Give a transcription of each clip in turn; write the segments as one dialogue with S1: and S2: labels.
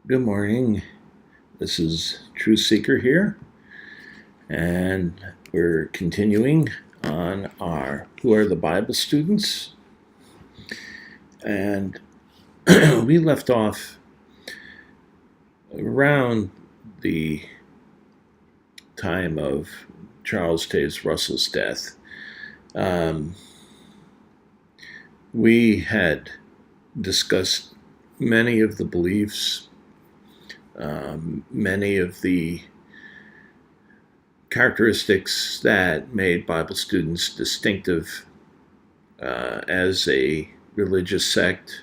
S1: Good morning. This is Truth Seeker here, and we're continuing on our Who Are the Bible Students? And we left off around the time of Charles Taze Russell's death. We had discussed many of the beliefs, many of the characteristics that made Bible students distinctive as a religious sect.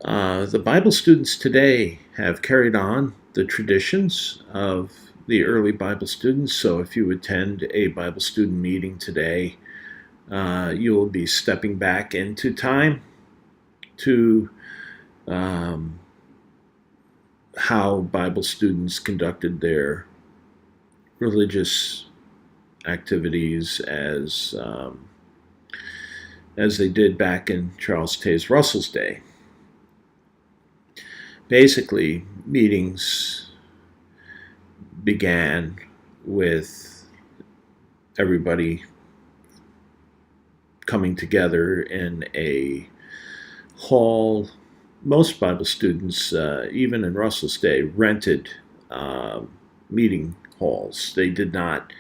S1: The Bible students today have carried on the traditions of the early Bible students. So if you attend a Bible student meeting today, you will be stepping back into time to how Bible students conducted their religious activities as they did back in Charles Taze Russell's day. Basically, meetings began with everybody coming together in a hall. Most Bible students, even in Russell's day, rented meeting halls. They did not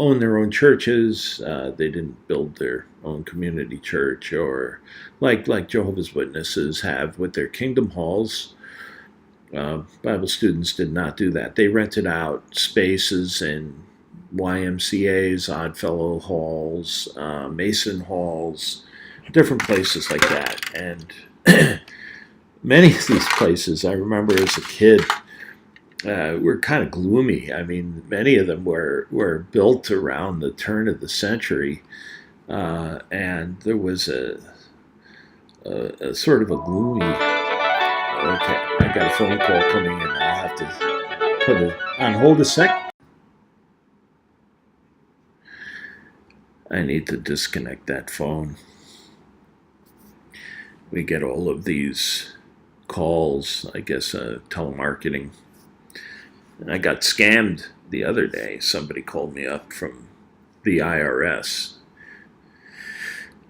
S1: own their own churches. They didn't build their own community church, or like Jehovah's Witnesses have with their kingdom halls. Bible students did not do that. They rented out spaces in YMCAs, Oddfellow halls, Mason halls, different places like that. And many of these places, I remember as a kid, were kind of gloomy. I mean, many of them were built around the turn of the century, and there was a sort of a gloomy. Okay, I got a phone call coming in. I'll have to put it on hold a sec. I need to disconnect that phone. We get all of these calls, I guess, telemarketing. And I got scammed the other day. Somebody called me up from the IRS,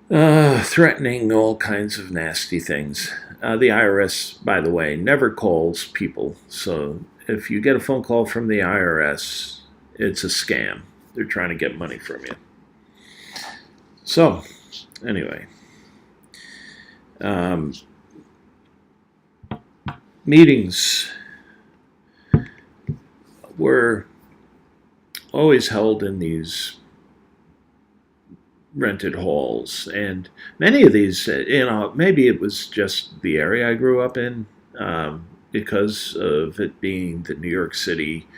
S1: threatening all kinds of nasty things. The IRS, by the way, never calls people. So if you get a phone call from the IRS, it's a scam. They're trying to get money from you. So, anyway, meetings were always held in these rented halls, and many of these, maybe it was just the area I grew up in, because of it being the New York City,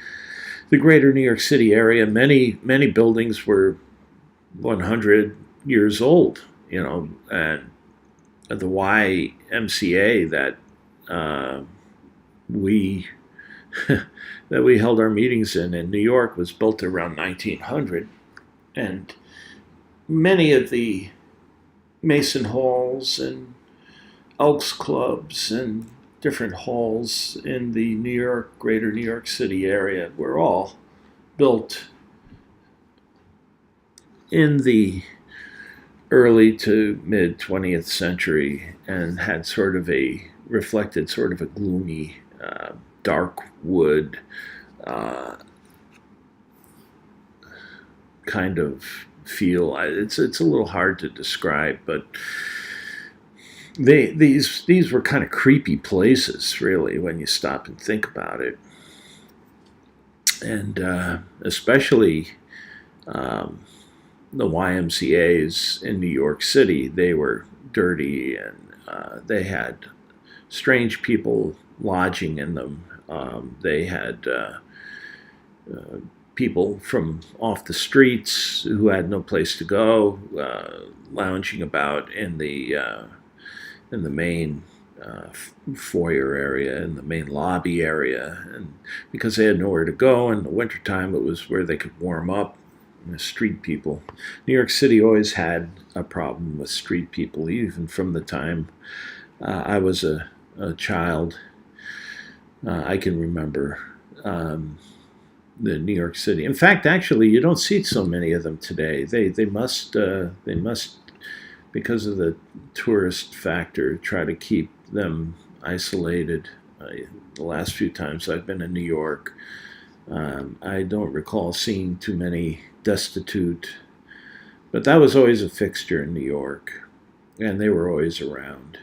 S1: the greater New York City area. Many buildings were 100 years old, and the YMCA that we that we held our meetings in New York was built around 1900, and many of the Mason halls and Elks clubs and different halls in the greater New York City area were all built in the early to mid 20th century, and had reflected sort of a gloomy, dark wood kind of feel. It's a little hard to describe, but these were kind of creepy places, really, when you stop and think about it. And especially the YMCAs in New York City, they were dirty, and they had strange people lodging in them. They had people from off the streets who had no place to go, lounging about in the main foyer area, in the main lobby area, and because they had nowhere to go in the wintertime, it was where they could warm up. Street people. New York City always had a problem with street people, even from the time I was a a child, I can remember the New York City. In fact, actually, you don't see so many of them today. They must because of the tourist factor, try to keep them isolated. The last few times I've been in New York, I don't recall seeing too many destitute, but that was always a fixture in New York, and they were always around.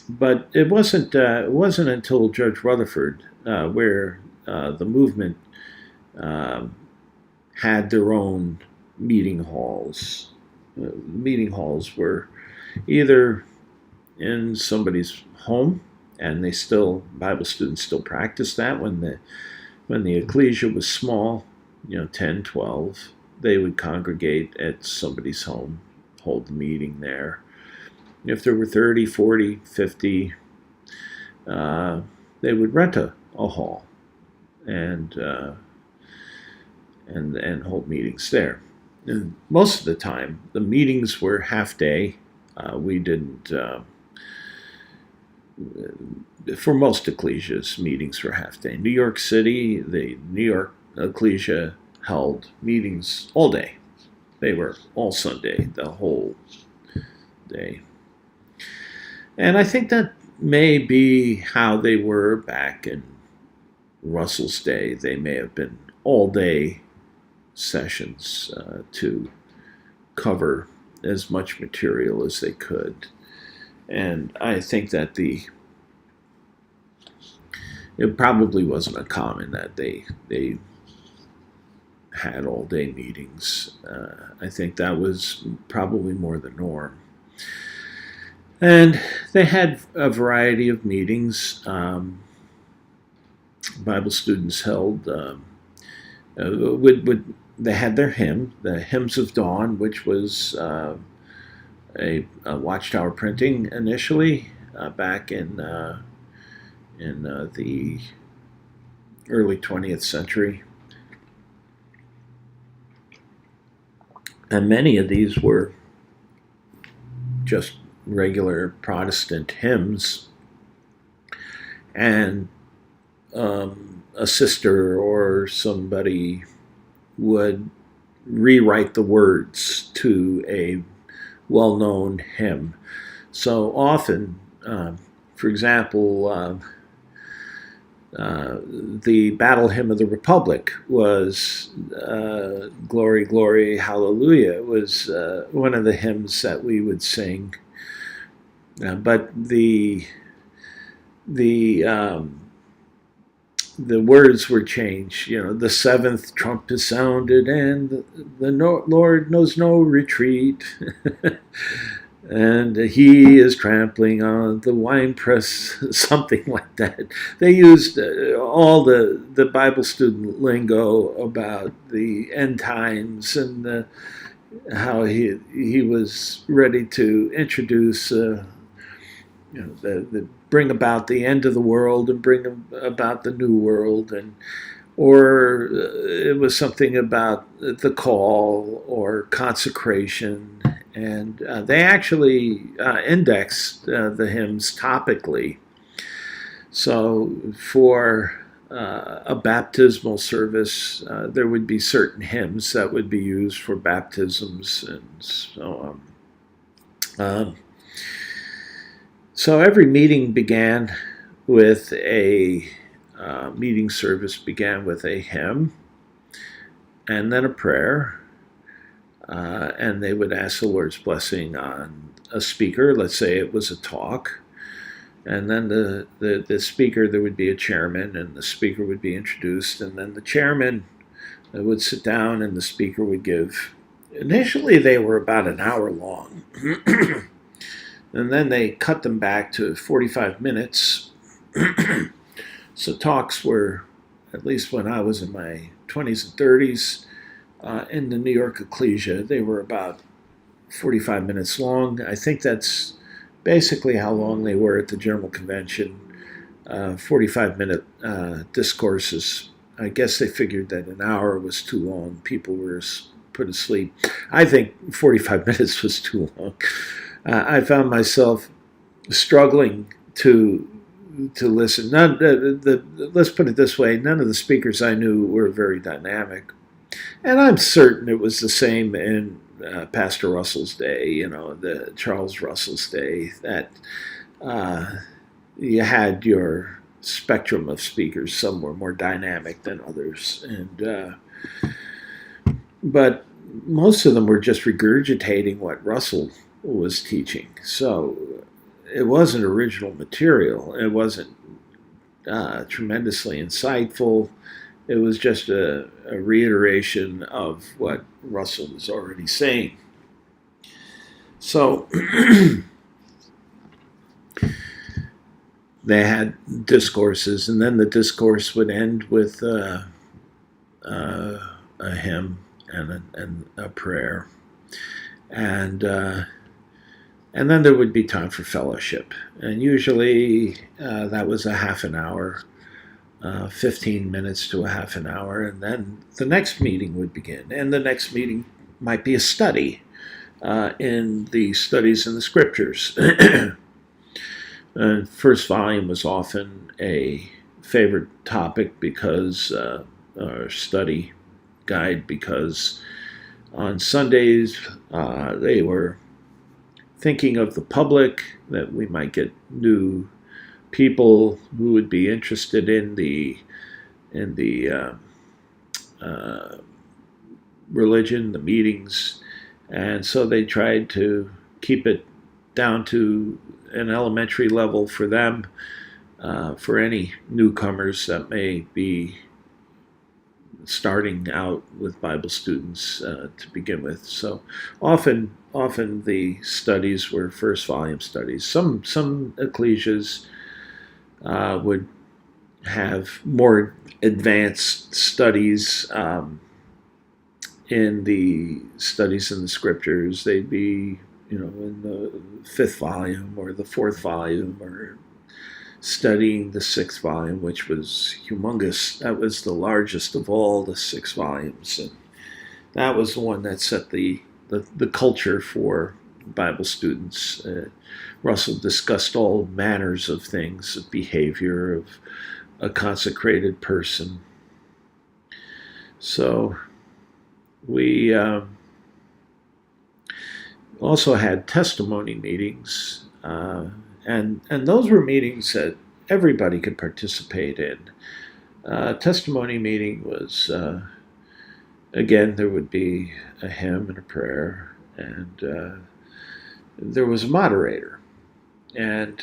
S1: But it wasn't until Judge Rutherford where the movement had their own meeting halls. Meeting halls were either in somebody's home, and Bible students still practiced that when the ecclesia was small, 10, 12, they would congregate at somebody's home, hold the meeting there. If there were 30, 40, 50, they would rent a hall and hold meetings there. And most of the time, the meetings were half day. We didn't, for most ecclesias, meetings were half day. New York City, the New York ecclesia held meetings all day. They were all Sunday, the whole day. And I think that may be how they were back in Russell's day. They may have been all-day sessions to cover as much material as they could. And I think that it probably wasn't uncommon that they had all-day meetings. I think that was probably more the norm. And they had a variety of meetings. Bible students held, they had their hymn, the Hymns of Dawn, which was a Watchtower printing initially back in the early 20th century. And many of these were just regular Protestant hymns, and a sister or somebody would rewrite the words to a well-known hymn. So often, for example, the Battle Hymn of the Republic was Glory, Glory, Hallelujah. It was one of the hymns that we would sing. But the words were changed. The seventh trump is sounded, and the Lord knows no retreat, and he is trampling on the winepress, something like that. They used all the Bible student lingo about the end times and how he was ready to introduce. Bring about the end of the world and bring about the new world, or it was something about the call or consecration, and they actually indexed the hymns topically. So for a baptismal service, there would be certain hymns that would be used for baptisms and so on. So every meeting began with meeting service began with a hymn and then a prayer, and they would ask the Lord's blessing on a speaker. Let's say it was a talk, and then the speaker, there would be a chairman, and the speaker would be introduced, and then the chairman would sit down and the speaker would give. Initially, they were about an hour long. And then they cut them back to 45 minutes. So talks were, at least when I was in my 20s and 30s, in the New York ecclesia, they were about 45 minutes long. I think that's basically how long they were at the General Convention, 45-minute discourses. I guess they figured that an hour was too long. People were put asleep. I think 45 minutes was too long. I found myself struggling to listen. Let's put it this way: none of the speakers I knew were very dynamic, and I'm certain it was the same in Pastor Russell's day. The Charles Russell's day. That you had your spectrum of speakers. Some were more dynamic than others, but most of them were just regurgitating what Russell was teaching. So it wasn't original material. It wasn't tremendously insightful. It was just a reiteration of what Russell was already saying. So they had discourses, and then the discourse would end with a hymn and a prayer, and then there would be time for fellowship, and usually that was a half an hour, 15 minutes to a half an hour, and then the next meeting would begin, and the next meeting might be a study in the studies in the scriptures. First volume was often a favorite topic because, or study guide, because on Sundays they were thinking of the public, that we might get new people who would be interested in the religion, the meetings, and so they tried to keep it down to an elementary level for them, for any newcomers that may be starting out with Bible students to begin with. So often the studies were first volume studies. Some ecclesias would have more advanced studies in the studies in the scriptures. They'd be, in the fifth volume or the fourth volume, or studying the sixth volume, which was humongous. That was the largest of all the 6 volumes, and that was the one that set the culture for Bible students. Russell discussed all manners of things, of behavior, of a consecrated person. So we also had testimony meetings, and those were meetings that everybody could participate in. Testimony meeting was, again, there would be a hymn and a prayer, and there was a moderator. And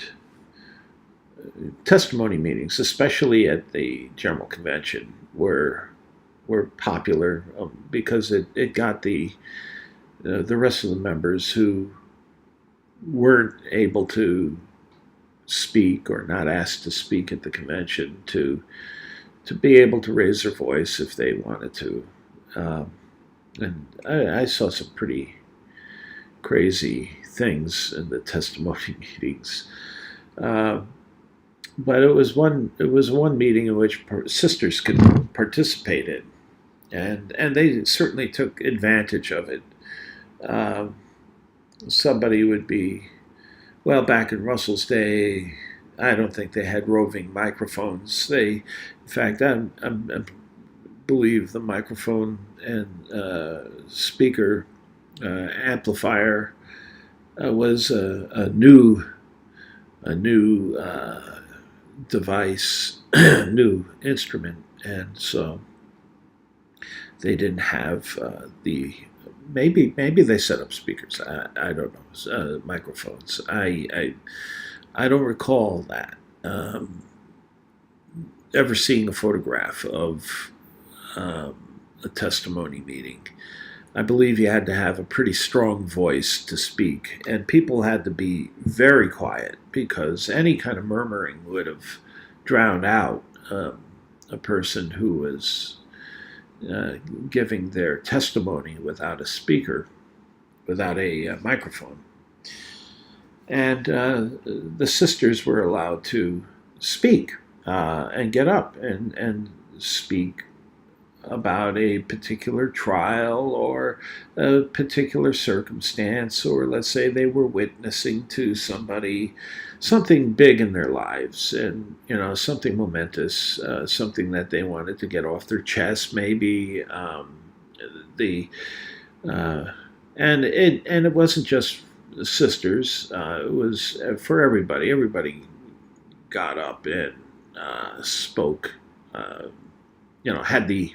S1: testimony meetings, especially at the General Convention, were popular because it got the rest of the members who weren't able to speak or not asked to speak at the convention to be able to raise their voice if they wanted to. And I saw some pretty crazy things in the testimony meetings. But it was one meeting in which sisters could participate in, and they certainly took advantage of it. Somebody would be, well, back in Russell's day, I don't think they had roving microphones. In fact, I believe the microphone and speaker amplifier was a new device, new instrument, and so they didn't have maybe they set up speakers. I don't know, microphones. I don't recall that ever seeing a photograph of a testimony meeting. I believe you had to have a pretty strong voice to speak, and people had to be very quiet because any kind of murmuring would have drowned out a person who was giving their testimony without a speaker, without a microphone. And the sisters were allowed to speak and get up and speak about a particular trial or a particular circumstance, or let's say they were witnessing to somebody something big in their lives, and something momentous, something that they wanted to get off their chest, maybe the and it wasn't just sisters. It was for everybody. Everybody got up and spoke. Had the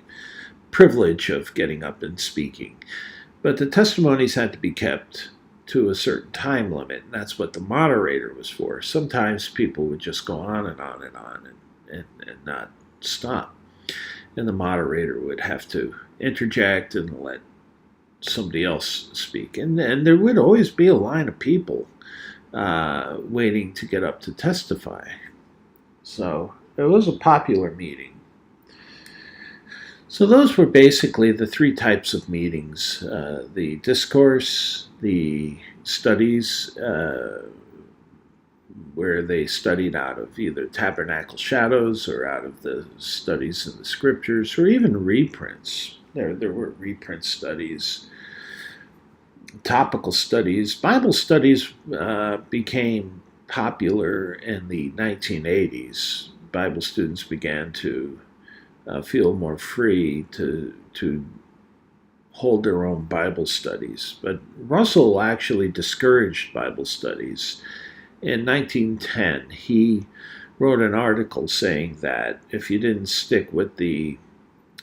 S1: privilege of getting up and speaking, but the testimonies had to be kept to a certain time limit, and that's what the moderator was for. Sometimes people would just go on and on and on and not stop, and the moderator would have to interject and let somebody else speak. And there would always be a line of people waiting to get up to testify. So it was a popular meeting. So those were basically the three types of meetings: the discourse, the studies, where they studied out of either tabernacle shadows or out of the studies in the scriptures, or even reprints. There were reprint studies, topical studies. Bible studies became popular in the 1980s. Bible students began to feel more free to hold their own Bible studies. But Russell actually discouraged Bible studies. In 1910, he wrote an article saying that if you didn't stick with the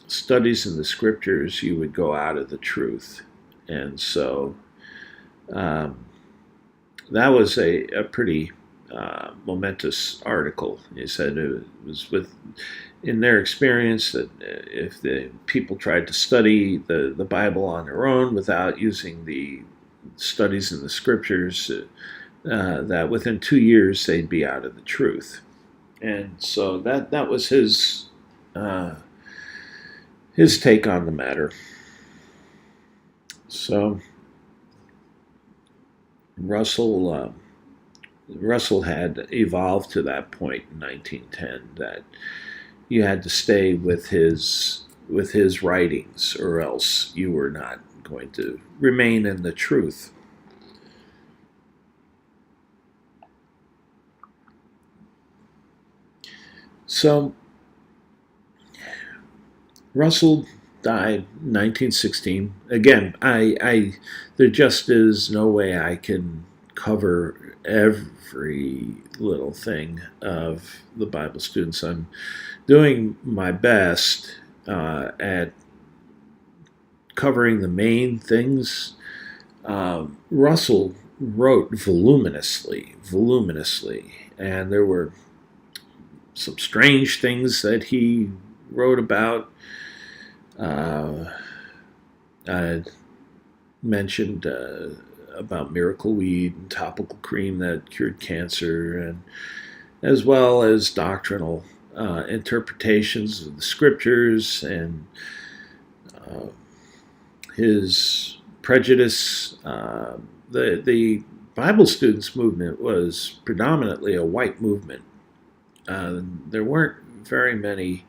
S1: studies in the scriptures, you would go out of the truth. And so that was a pretty momentous article. He said it was in their experience that if the people tried to study the Bible on their own without using the studies in the scriptures, that within 2 years they'd be out of the truth. And so that was his take on the matter. So Russell had evolved to that point in 1910 that you had to stay with his writings, or else you were not going to remain in the truth. So Russell died in 1916. Again, there just is no way I can cover every little thing of the Bible students. I'm doing my best at covering the main things. Russell wrote voluminously, and there were some strange things that he wrote about. I mentioned about miracle weed and topical cream that cured cancer, and as well as doctrinal interpretations of the scriptures, and his prejudice. The Bible students movement was predominantly a white movement. There weren't very many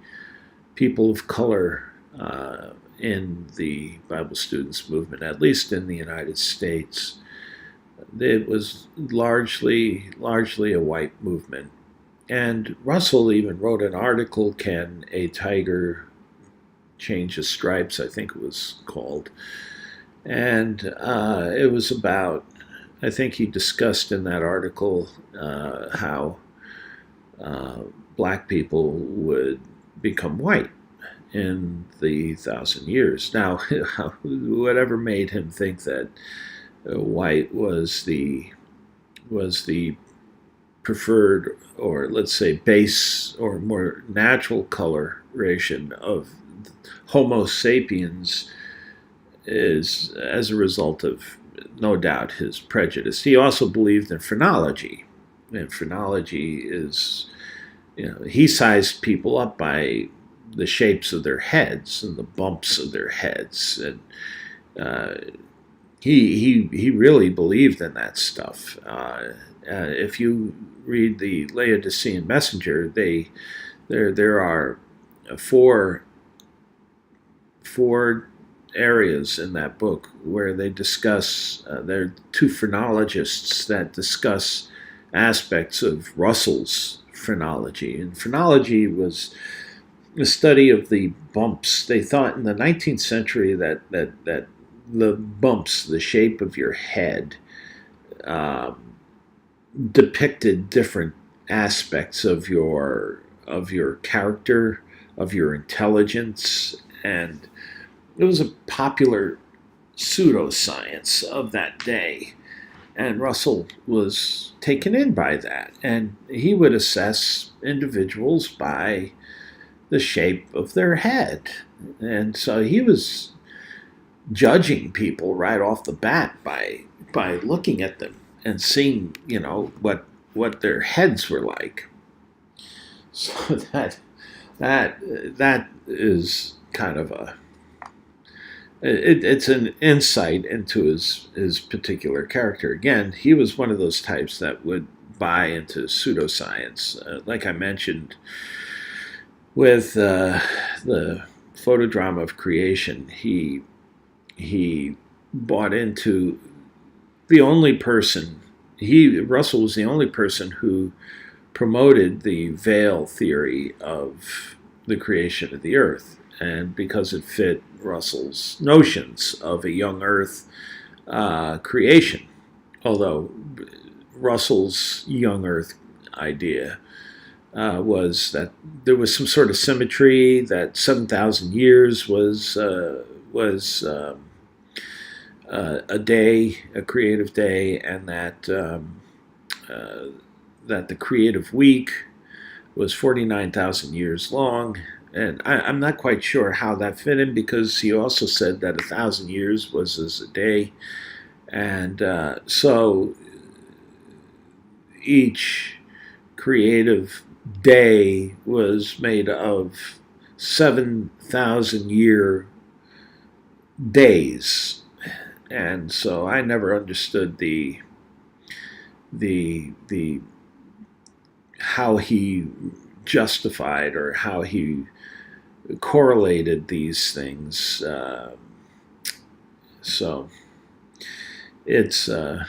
S1: people of color in the Bible students movement, at least in the United States. It was largely a white movement. And Russell even wrote an article, Can a Tiger Change His Stripes, I think it was called. And it was about, I think he discussed in that article how black people would become white in the 1,000 years. Now, whatever made him think that white was the preferred, or let's say base or more natural coloration of Homo sapiens, is as a result of, no doubt, his prejudice. He also believed in phrenology, and phrenology is, he sized people up by the shapes of their heads and the bumps of their heads, and he really believed in that stuff. If you read the Laodicean Messenger, there are 4 4 areas in that book where they discuss, there are 2 phrenologists that discuss aspects of Russell's phrenology. And phrenology was the study of the bumps. They thought in the 19th century that the bumps, the shape of your head, depicted different aspects of your character, of your intelligence, and it was a popular pseudoscience of that day. And Russell was taken in by that, and he would assess individuals by the shape of their head. And so he was judging people right off the bat by looking at them and seeing, what their heads were like. So that is kind of it's an insight into his particular character. Again, he was one of those types that would buy into pseudoscience, like I mentioned with the photodrama of creation. He bought into the only person. Russell was the only person who promoted the veil theory of the creation of the earth, and because it fit Russell's notions of a young earth creation. Although Russell's young earth idea was that there was some sort of symmetry, that 7,000 years was a day, a creative day, and that the creative week was 49,000 years long. And I'm not quite sure how that fit in, because he also said that 1,000 years was as a day. And so each creative day was made of 7,000 year days. And so I never understood the how he justified or how he correlated these things. So it's a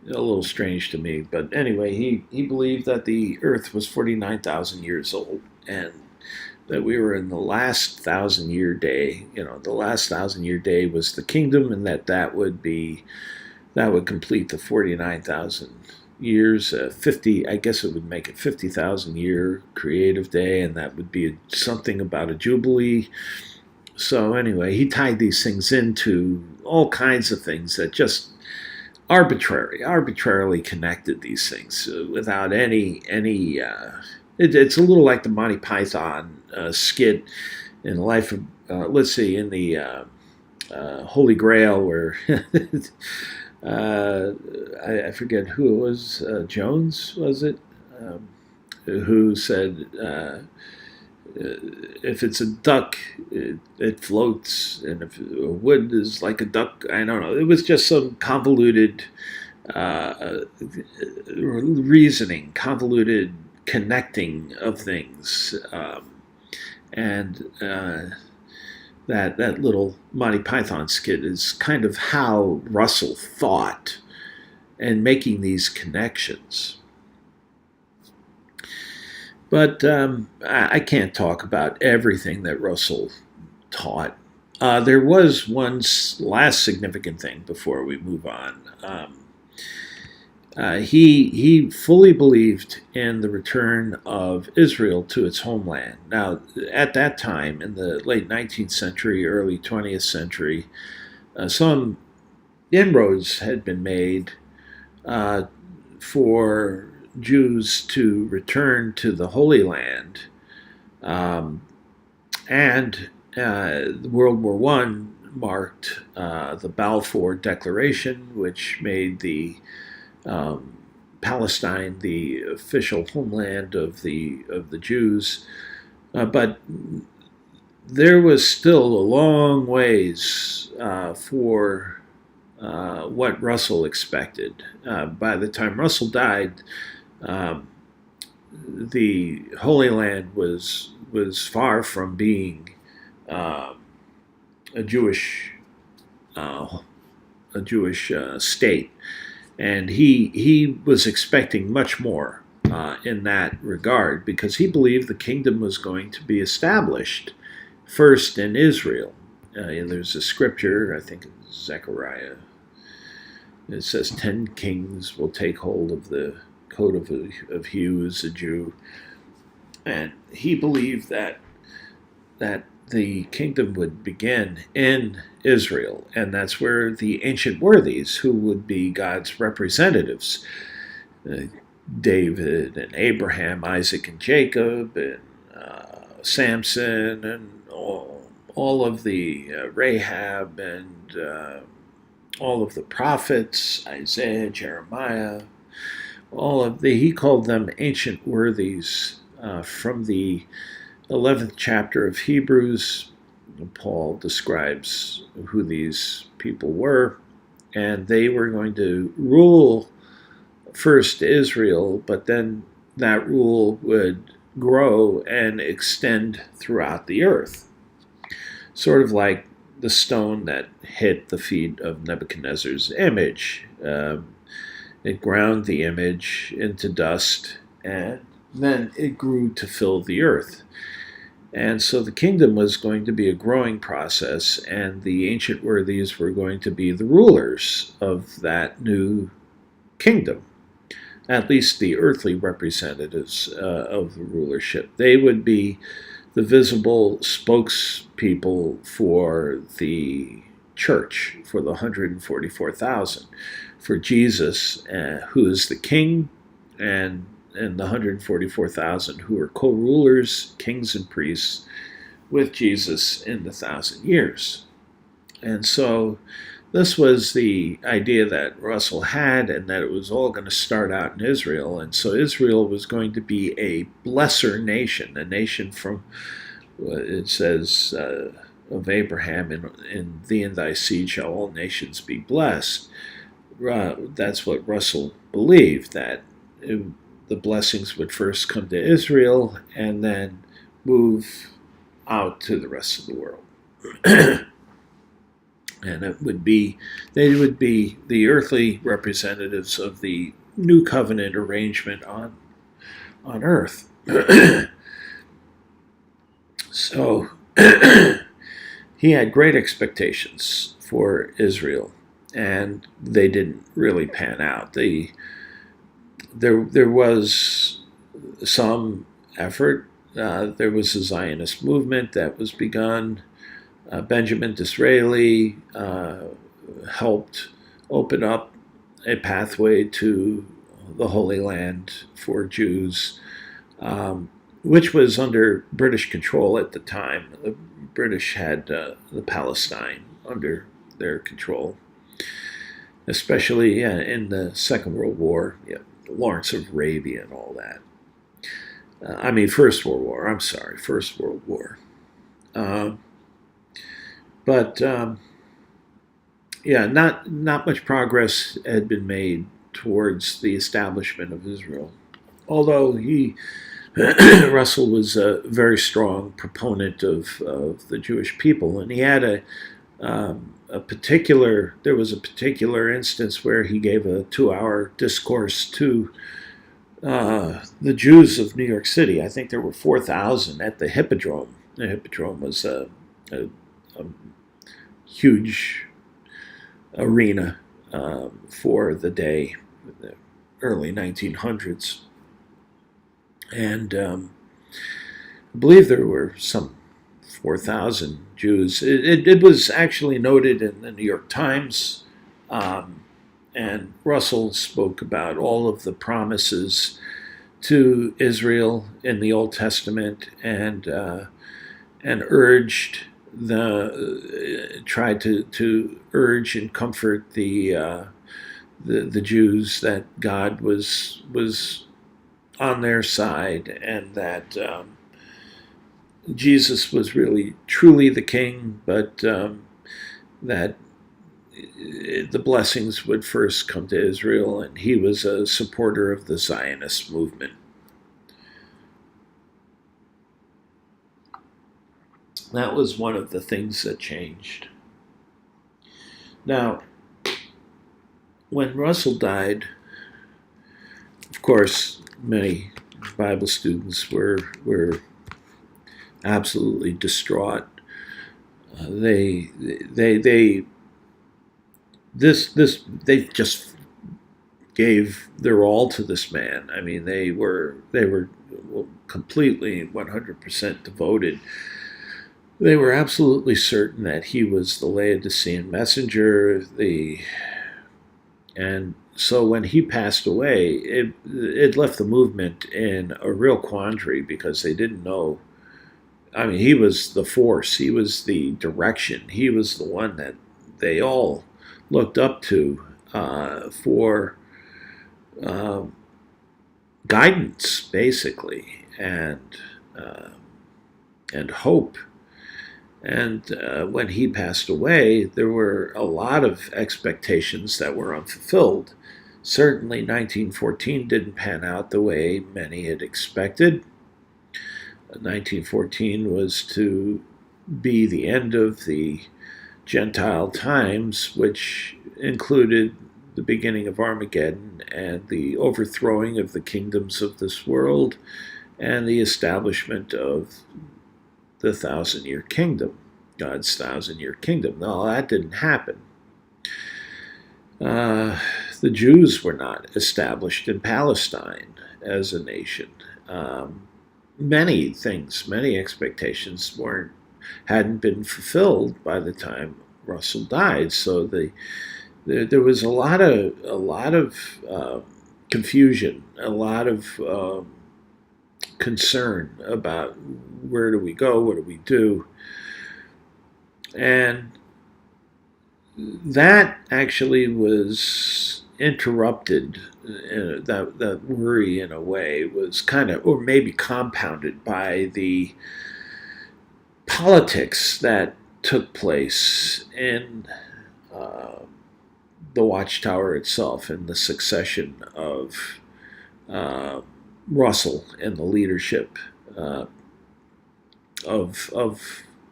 S1: little strange to me. But anyway, he believed that the earth was 49,000 years old, and that we were in the last 1,000-year day. The last 1,000-year day was the kingdom, and that would complete the 49,000 years. 50, I guess it would make it 50,000 year creative day, and that would be something about a jubilee. So anyway, he tied these things into all kinds of things that just arbitrarily connected these things without any. It's a little like the Monty Python skit in the life of, in the Holy Grail, where I forget who it was, Jones, was it? Who said, if it's a duck, it floats, and if wood is like a duck, I don't know. It was just some convoluted reasoning, convoluted connecting of things, and that little Monty Python skit is kind of how Russell thought and making these connections. But I can't talk about everything that Russell taught. There was one last significant thing before we move on. He fully believed in the return of Israel to its homeland. Now, at that time, in the late 19th century, early 20th century, some inroads had been made for Jews to return to the Holy Land. And World War I marked the Balfour Declaration, which made the Palestine the official homeland of the Jews, but there was still a long ways for what Russell expected. By the time Russell died, the Holy Land was far from being a Jewish uh, state, and he was expecting much more in that regard, because he believed the kingdom was going to be established first in Israel. There's a scripture, I think in Zechariah, it says 10 kings will take hold of the coat of he who is a Jew. And he believed that the kingdom would begin in Israel, and that's where the ancient worthies, who would be God's representatives, David and Abraham, Isaac and Jacob, and Samson, and all of the Rahab, and all of the prophets, Isaiah, Jeremiah, he called them ancient worthies. From the 11th chapter of Hebrews, Paul describes who these people were, and they were going to rule first Israel, but then that rule would grow and extend throughout the earth. Sort of like the stone that hit the feet of Nebuchadnezzar's image. It ground the image into dust, and then it grew to fill the earth. And so the kingdom was going to be a growing process, and the ancient worthies were going to be the rulers of that new kingdom, at least the earthly representatives of the rulership. They would be the visible spokespeople for the church, for the 144,000, for Jesus, who is the king, and the 144,000 who are co-rulers, kings and priests with Jesus in the 1,000 years. And so this was the idea that Russell had, and that it was all going to start out in Israel. And so Israel was going to be a blesser nation, a nation from, it says, of Abraham, in thee and thy seed shall all nations be blessed. That's what Russell believed, that the blessings would first come to Israel and then move out to the rest of the world. And they would be the earthly representatives of the new covenant arrangement on earth. So he had great expectations for Israel, and they didn't really pan out. There was some effort. There was a Zionist movement that was begun. Benjamin Disraeli helped open up a pathway to the Holy Land for Jews, which was under British control at the time. The British had the Palestine under their control, especially in the Second World War. Lawrence of Arabia and all that. First World War. First World War. Not much progress had been made towards the establishment of Israel. Although Russell was a very strong proponent of the Jewish people, and he had there was a particular instance where he gave a 2-hour discourse to the Jews of New York City. I think there were 4,000 at the Hippodrome. The Hippodrome was a huge arena for the day, the early 1900s. And I believe there were some 4,000 Jews. It was actually noted in the New York Times, and Russell spoke about all of the promises to Israel in the Old Testament, and urged tried to urge and comfort the Jews that God was on their side, and that Jesus was really truly the king, but that the blessings would first come to Israel, and he was a supporter of the Zionist movement. That was one of the things that changed. Now, when Russell died, of course, many Bible students were absolutely distraught. They just gave their all to this man. I mean, they were completely 100% devoted. They were absolutely certain that he was the Laodicean messenger. And so when he passed away, it left the movement in a real quandary because they didn't know. I mean, he was the force. He was the direction. He was the one that they all looked up to for guidance, basically, and hope. And when he passed away, there were a lot of expectations that were unfulfilled. Certainly, 1914 didn't pan out the way many had expected. 1914 was to be the end of the Gentile times, which included the beginning of Armageddon and the overthrowing of the kingdoms of this world and the establishment of the 1,000-year kingdom, God's 1,000-year kingdom. No, that didn't happen. The Jews were not established in Palestine as a nation. Many things, many expectations hadn't been fulfilled by the time Russell died. So there was a lot of confusion, a lot of concern about where do we go, what do we do, and that actually was interrupted. That worry, in a way, was kind of, or maybe compounded by the politics that took place in the Watchtower itself and the succession of Russell and the leadership of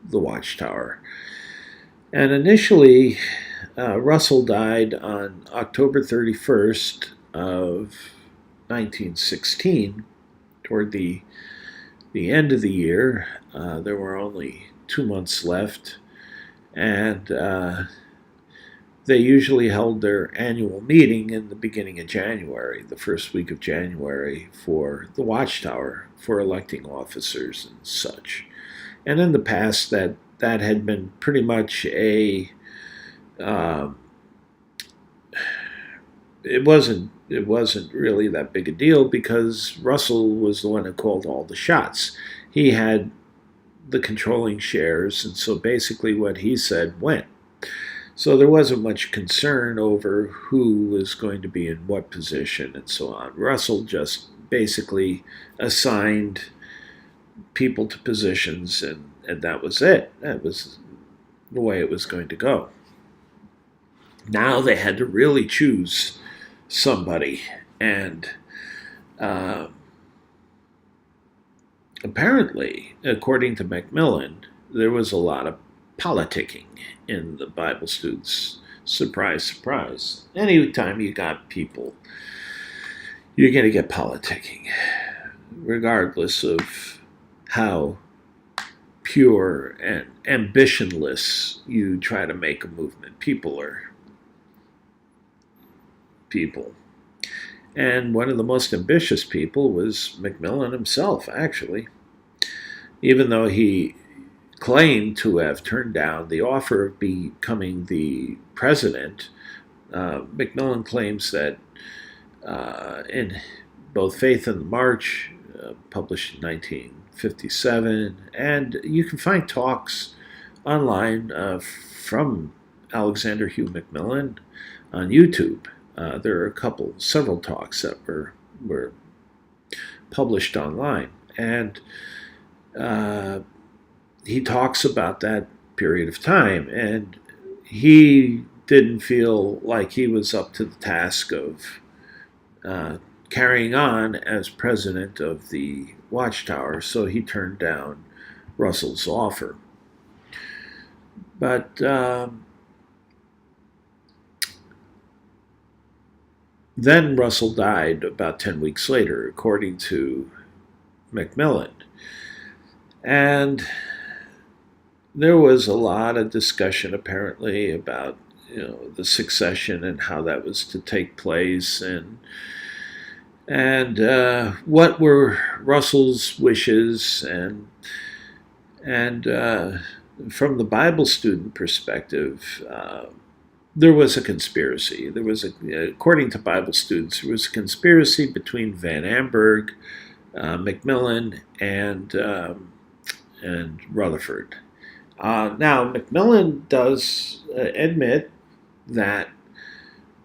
S1: the Watchtower. And initially, Russell died on October 31st of 1916, toward the end of the year. There were only 2 months left, and they usually held their annual meeting in the beginning of January, the first week of January, for the Watchtower, for electing officers and such. And in the past, that had been pretty much it wasn't really that big a deal because Russell was the one who called all the shots. He had the controlling shares, and so basically what he said went. So there wasn't much concern over who was going to be in what position and so on. Russell just basically assigned people to positions, and that was it. That was the way it was going to go. Now they had to really choose somebody, and apparently, according to Macmillan, there was a lot of politicking in the Bible students. Surprise, surprise. Anytime you got people, you're going to get politicking, regardless of how pure and ambitionless you try to make a movement. People are people. And one of the most ambitious people was Macmillan himself, actually. Even though he claimed to have turned down the offer of becoming the president, Macmillan claims that in both Faith and the March, published in 1957, and you can find talks online from Alexander Hugh Macmillan on YouTube. There are several talks that were published online, and he talks about that period of time, and he didn't feel like he was up to the task of carrying on as president of the Watchtower, so he turned down Russell's offer. But then Russell died about 10 weeks later, according to Macmillan. And there was a lot of discussion, apparently, about the succession and how that was to take place, and what were Russell's wishes, and from the Bible student perspective, there was a conspiracy. According to Bible students, there was a conspiracy between Van Amberg, Macmillan, and Rutherford. Now, Macmillan does admit that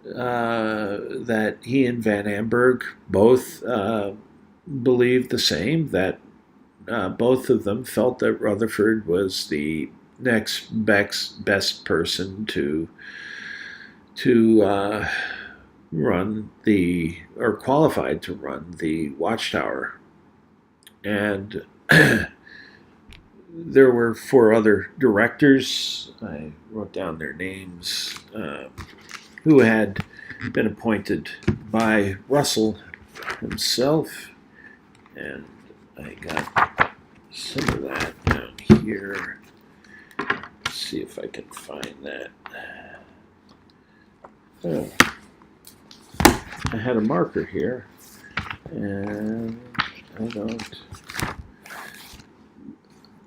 S1: that he and Van Amberg both believed the same, that both of them felt that Rutherford was the next best person to run or qualified to run the Watchtower. And there were 4 other directors, I wrote down their names, who had been appointed by Russell himself. And I got some of that down here. Let's see if I can find that. Oh, I had a marker here, and I don't.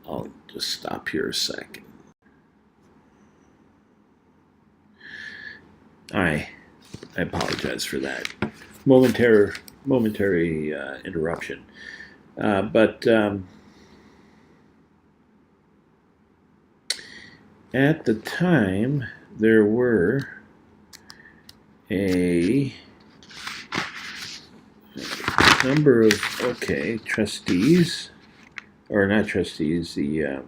S1: I'll just stop here a second. I apologize for that momentary interruption. But at the time, there were a number of trustees, or not trustees, the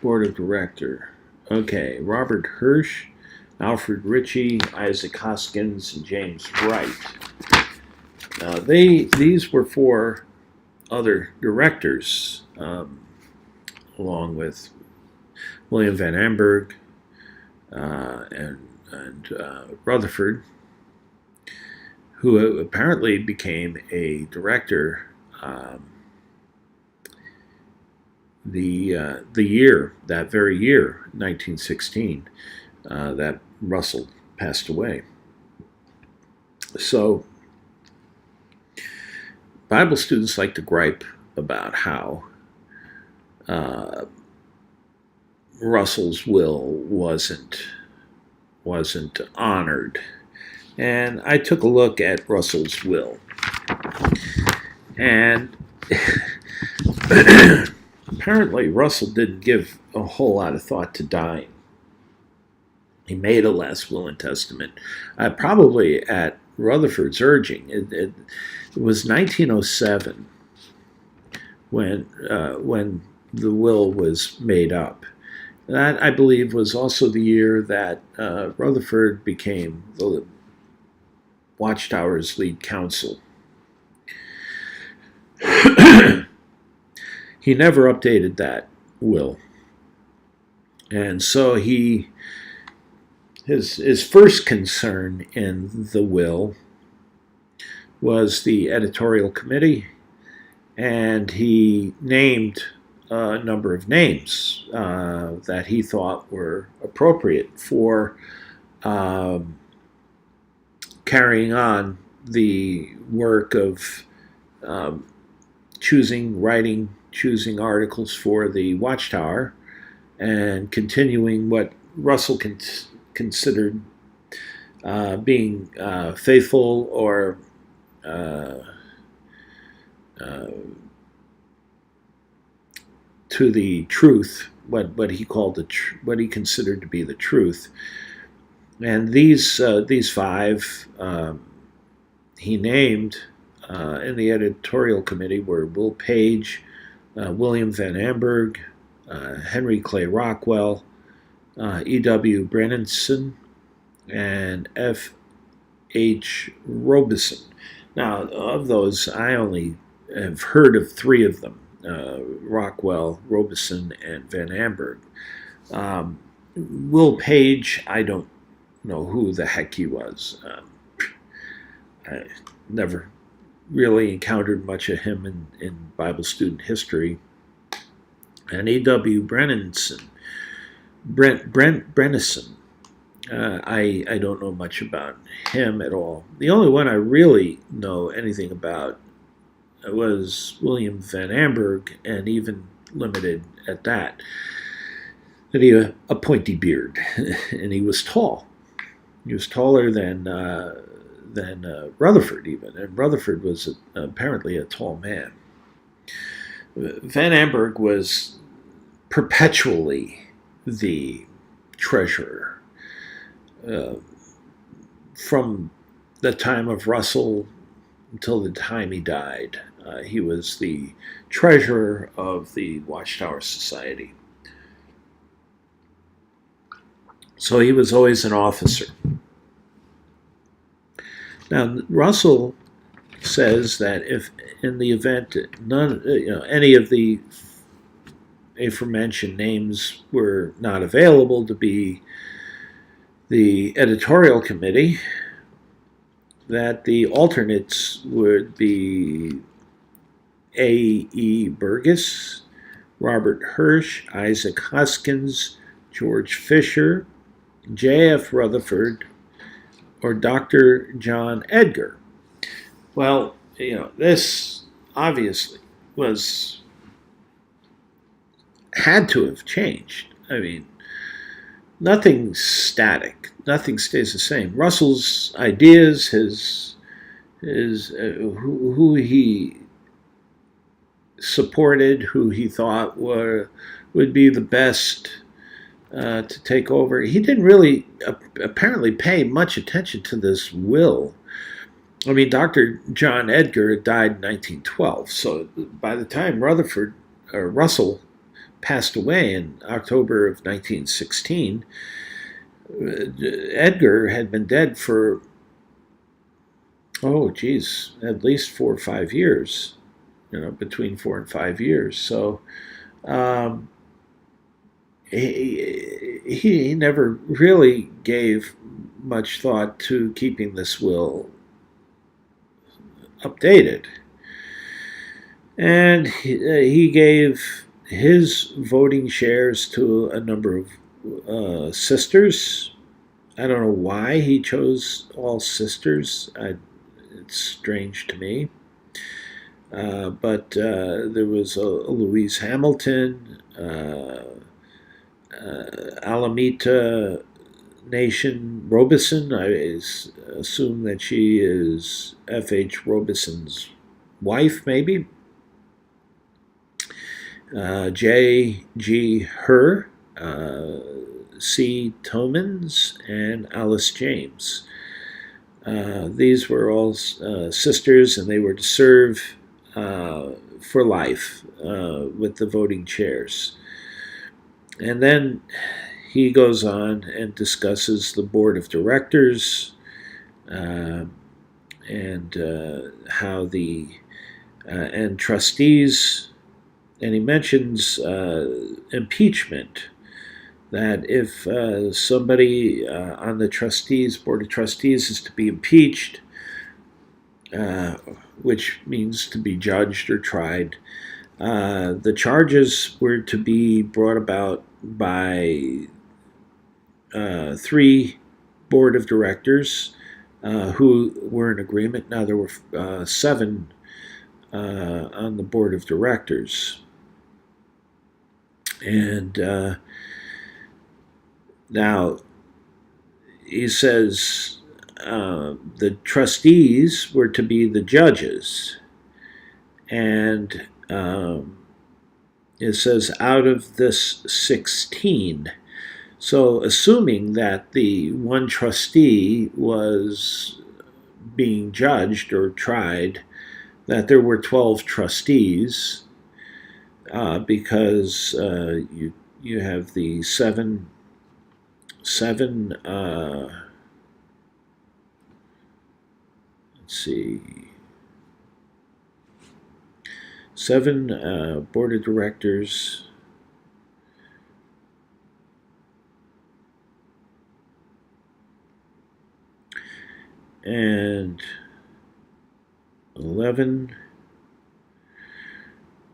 S1: board of director. Okay, Robert Hirsch, Alfred Ritchie, Isaac Hoskins, and James Wright. Now, these were 4 other directors, along with William Van Amberg and Rutherford, who apparently became a director that very year, 1916, that Russell passed away. So Bible students like to gripe about how Russell's will wasn't honored. And I took a look at Russell's will. And apparently Russell didn't give a whole lot of thought to dying. He made a last will and testament, probably at Rutherford's urging. It was 1907 when the will was made up. That, I believe, was also the year that Rutherford became the Watchtower's lead counsel. He never updated that will. And so his first concern in the will was the editorial committee, and he named a number of names that he thought were appropriate for carrying on the work of choosing articles for the Watchtower and continuing what Russell considered being faithful or to the truth, what he called what he considered to be the truth. And these 5 he named in the editorial committee were Will Page, William Van Amberg, Henry Clay Rockwell, E.W. Brennanson, and F.H. Robeson. Now, of those, I only have heard of 3 of them. Rockwell, Robeson, and Van Amberg. Will Page, I don't know who the heck he was. I never really encountered much of him in Bible student history. And A.W. Brennison, I don't know much about him at all. The only one I really know anything about was William Van Amberg, and even limited at that. And he had a pointy beard, and he was tall. He was taller than Rutherford even, and Rutherford was apparently a tall man. Van Amberg was perpetually the treasurer from the time of Russell until the time he died. He was the treasurer of the Watchtower Society. So he was always an officer. Now, Russell says that if in the event any of the aforementioned names were not available to be the editorial committee, that the alternates would be A.E. Burgess, Robert Hirsch, Isaac Huskins, George Fisher, J.F. Rutherford, or Dr. John Edgar. Well, this obviously had to have changed. I mean, nothing's static. Nothing stays the same. Russell's ideas, his who he supported, who he thought would be the best to take over. He didn't really apparently pay much attention to this will. I mean, Dr. John Edgar died in 1912, so by the time Russell passed away in October of 1916, Edgar had been dead for, at least 4 or 5 years, between 4 and 5 years. So he never really gave much thought to keeping this will updated. And he gave his voting shares to a number of sisters. I don't know why he chose all sisters. It's strange to me. But there was a Louise Hamilton, Alameda Nation Robeson. I assume that she is F.H. Robeson's wife, maybe. J.G. Herr, C. Tomans, and Alice James. These were all sisters, and they were to serve for life with the voting chairs. And then he goes on and discusses the board of directors and how and trustees, and he mentions impeachment, that if somebody on the board of trustees is to be impeached, which means to be judged or tried, the charges were to be brought about by 3 board of directors who were in agreement. Now there were 7 on the board of directors. And now he says the trustees were to be the judges. And it says out of this 16. So assuming that the one trustee was being judged or tried, that there were 12 trustees, because you have the seven let's see, 7 board of directors. And 11.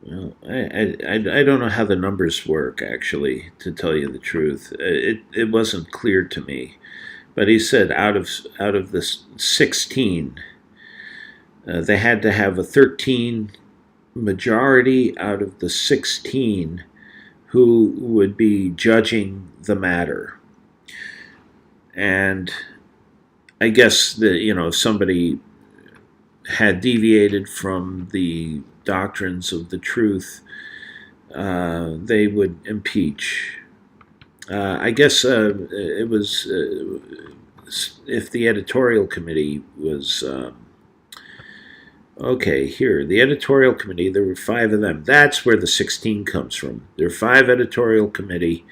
S1: Well, I don't know how the numbers work, actually, to tell you the truth. It wasn't clear to me. But he said out of the 16, they had to have a 13 majority out of the 16 who would be judging the matter. And I guess that, if somebody had deviated from the doctrines of the truth, they would impeach. I guess it was if the editorial committee was okay. Here, the editorial committee. There were 5 of them. That's where the 16 comes from. There are 5 editorial committee.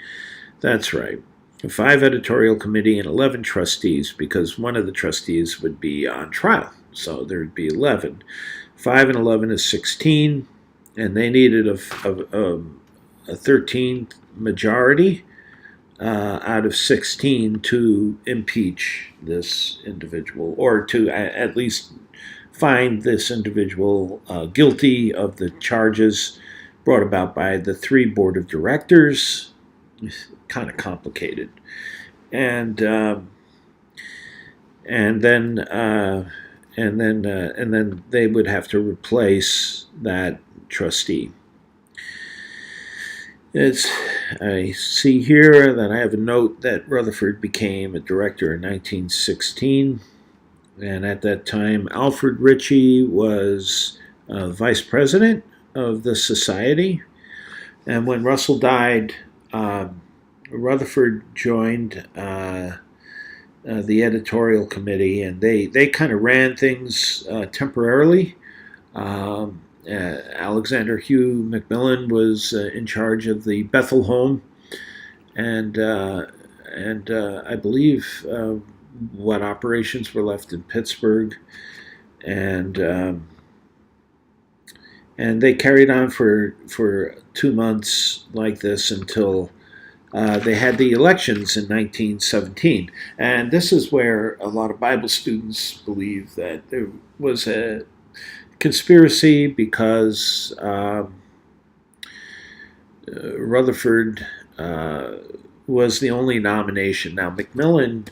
S1: That's right. 5 editorial committee and 11 trustees, because one of the trustees would be on trial. So there would be 11. 5 and 11 is 16, and they needed a 13th majority out of 16 to impeach this individual, or to at least find this individual guilty of the charges brought about by the 3 board of directors. It's kind of complicated, and then they would have to replace that trustee. I see here that I have a note that Rutherford became a director in 1916, and at that time Alfred Ritchie was vice president of the society. And when Russell died, Rutherford joined the editorial committee, and they kind of ran things temporarily. Alexander Hugh Macmillan was in charge of the Bethel home, and I believe what operations were left in Pittsburgh, and they carried on for 2 months like this until they had the elections in 1917. And this is where a lot of Bible students believe that there was a conspiracy because Rutherford was the only nomination. Now, Macmillan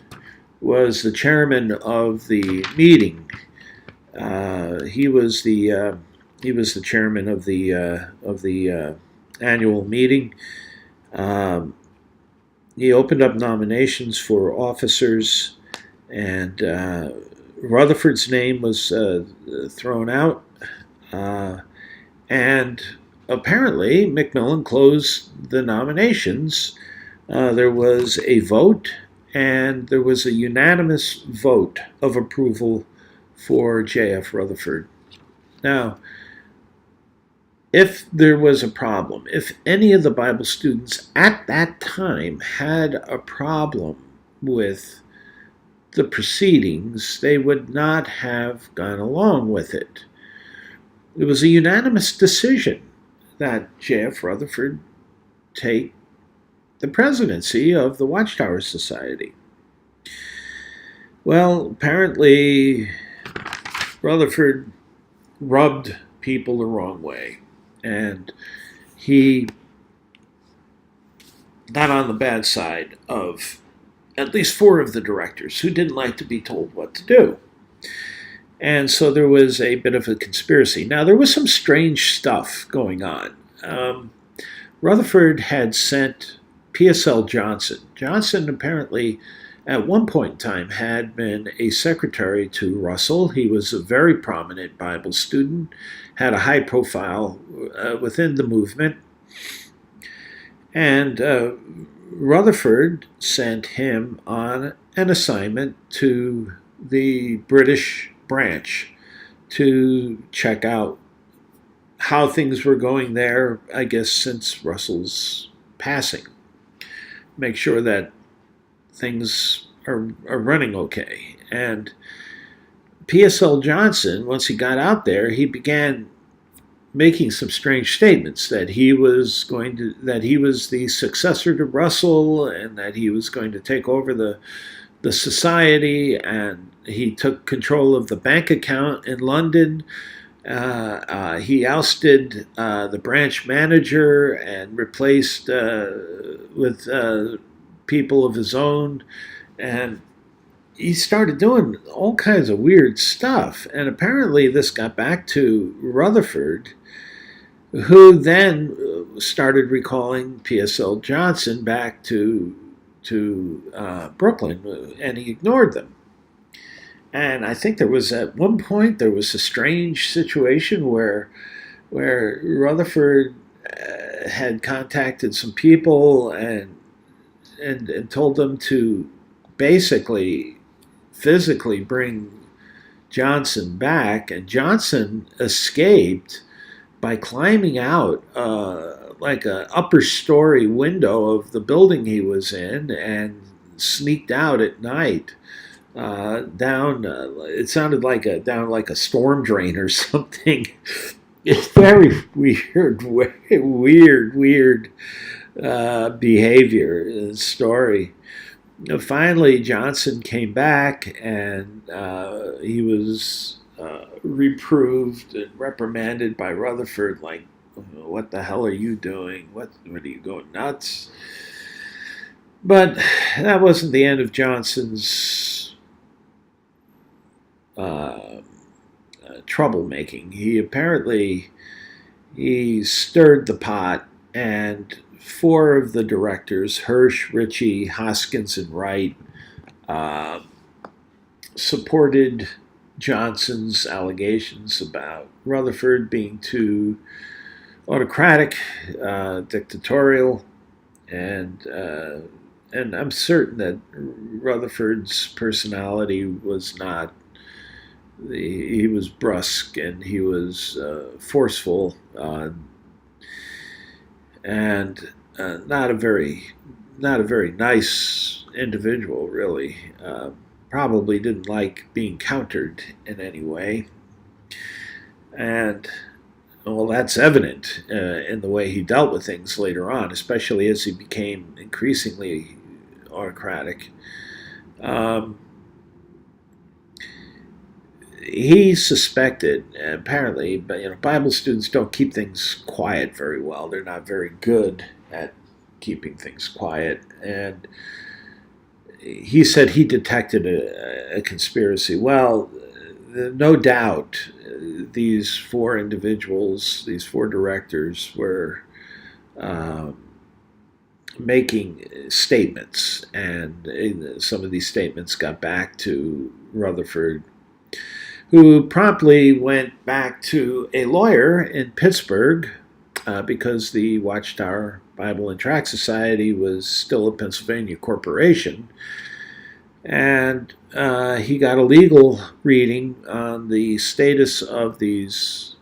S1: was the chairman of the meeting. He was the chairman of the annual meeting. He opened up nominations for officers, and Rutherford's name was thrown out, and apparently Macmillan closed the nominations. There was a vote, and there was a unanimous vote of approval for J.F. Rutherford. Now, if there was a problem, if any of the Bible students at that time had a problem with the proceedings, they would not have gone along with it. It was a unanimous decision that J.F. Rutherford take the presidency of the Watchtower Society. Well, apparently Rutherford rubbed people the wrong way, and he got on the bad side of at least 4 of the directors who didn't like to be told what to do. And so there was a bit of a conspiracy. Now, there was some strange stuff going on. Rutherford had sent P.S.L. Johnson. Johnson apparently at one point in time had been a secretary to Russell. He was a very prominent Bible student, had a high profile within the movement. And Rutherford sent him on an assignment to the British branch to check out how things were going there, I guess, since Russell's passing. Make sure that things are running okay. And P.S.L. Johnson, once he got out there, he began making some strange statements that he was the successor to Russell, and that he was going to take over the society, and he took control of the bank account in London. He ousted the branch manager and replaced with people of his own, and he started doing all kinds of weird stuff. And apparently, this got back to Rutherford, who then started recalling PSL Johnson back to Brooklyn, and he ignored them. And I think there was at one point there was a strange situation where Rutherford had contacted some people and told them to basically physically bring Johnson back, and Johnson escaped by climbing out like an upper story window of the building he was in and sneaked out at night down. It sounded like a storm drain or something. It's very weird behavior story. Finally, Johnson came back, and he was reproved and reprimanded by Rutherford, like, "What the hell are you doing? What are you going nuts?" But that wasn't the end of Johnson's troublemaking. He stirred the pot, and four of the directors, Hirsch, Ritchie, Hoskins, and Wright, supported Johnson's allegations about Rutherford being too autocratic, dictatorial, and I'm certain that Rutherford's personality was not. He was brusque, and he was forceful, and not a very nice individual, really. Probably didn't like being countered in any way, and well, that's evident in the way he dealt with things later on, especially as he became increasingly autocratic. He suspected, apparently, but Bible students don't keep things quiet very well. They're not very good at keeping things quiet, and he said he detected a conspiracy. Well, no doubt, these four individuals, these four directors, were making statements, and some of these statements got back to Rutherford, who promptly went back to a lawyer in Pittsburgh because the Watchtower Bible and Tract Society was still a Pennsylvania corporation. And he got a legal reading on the status of these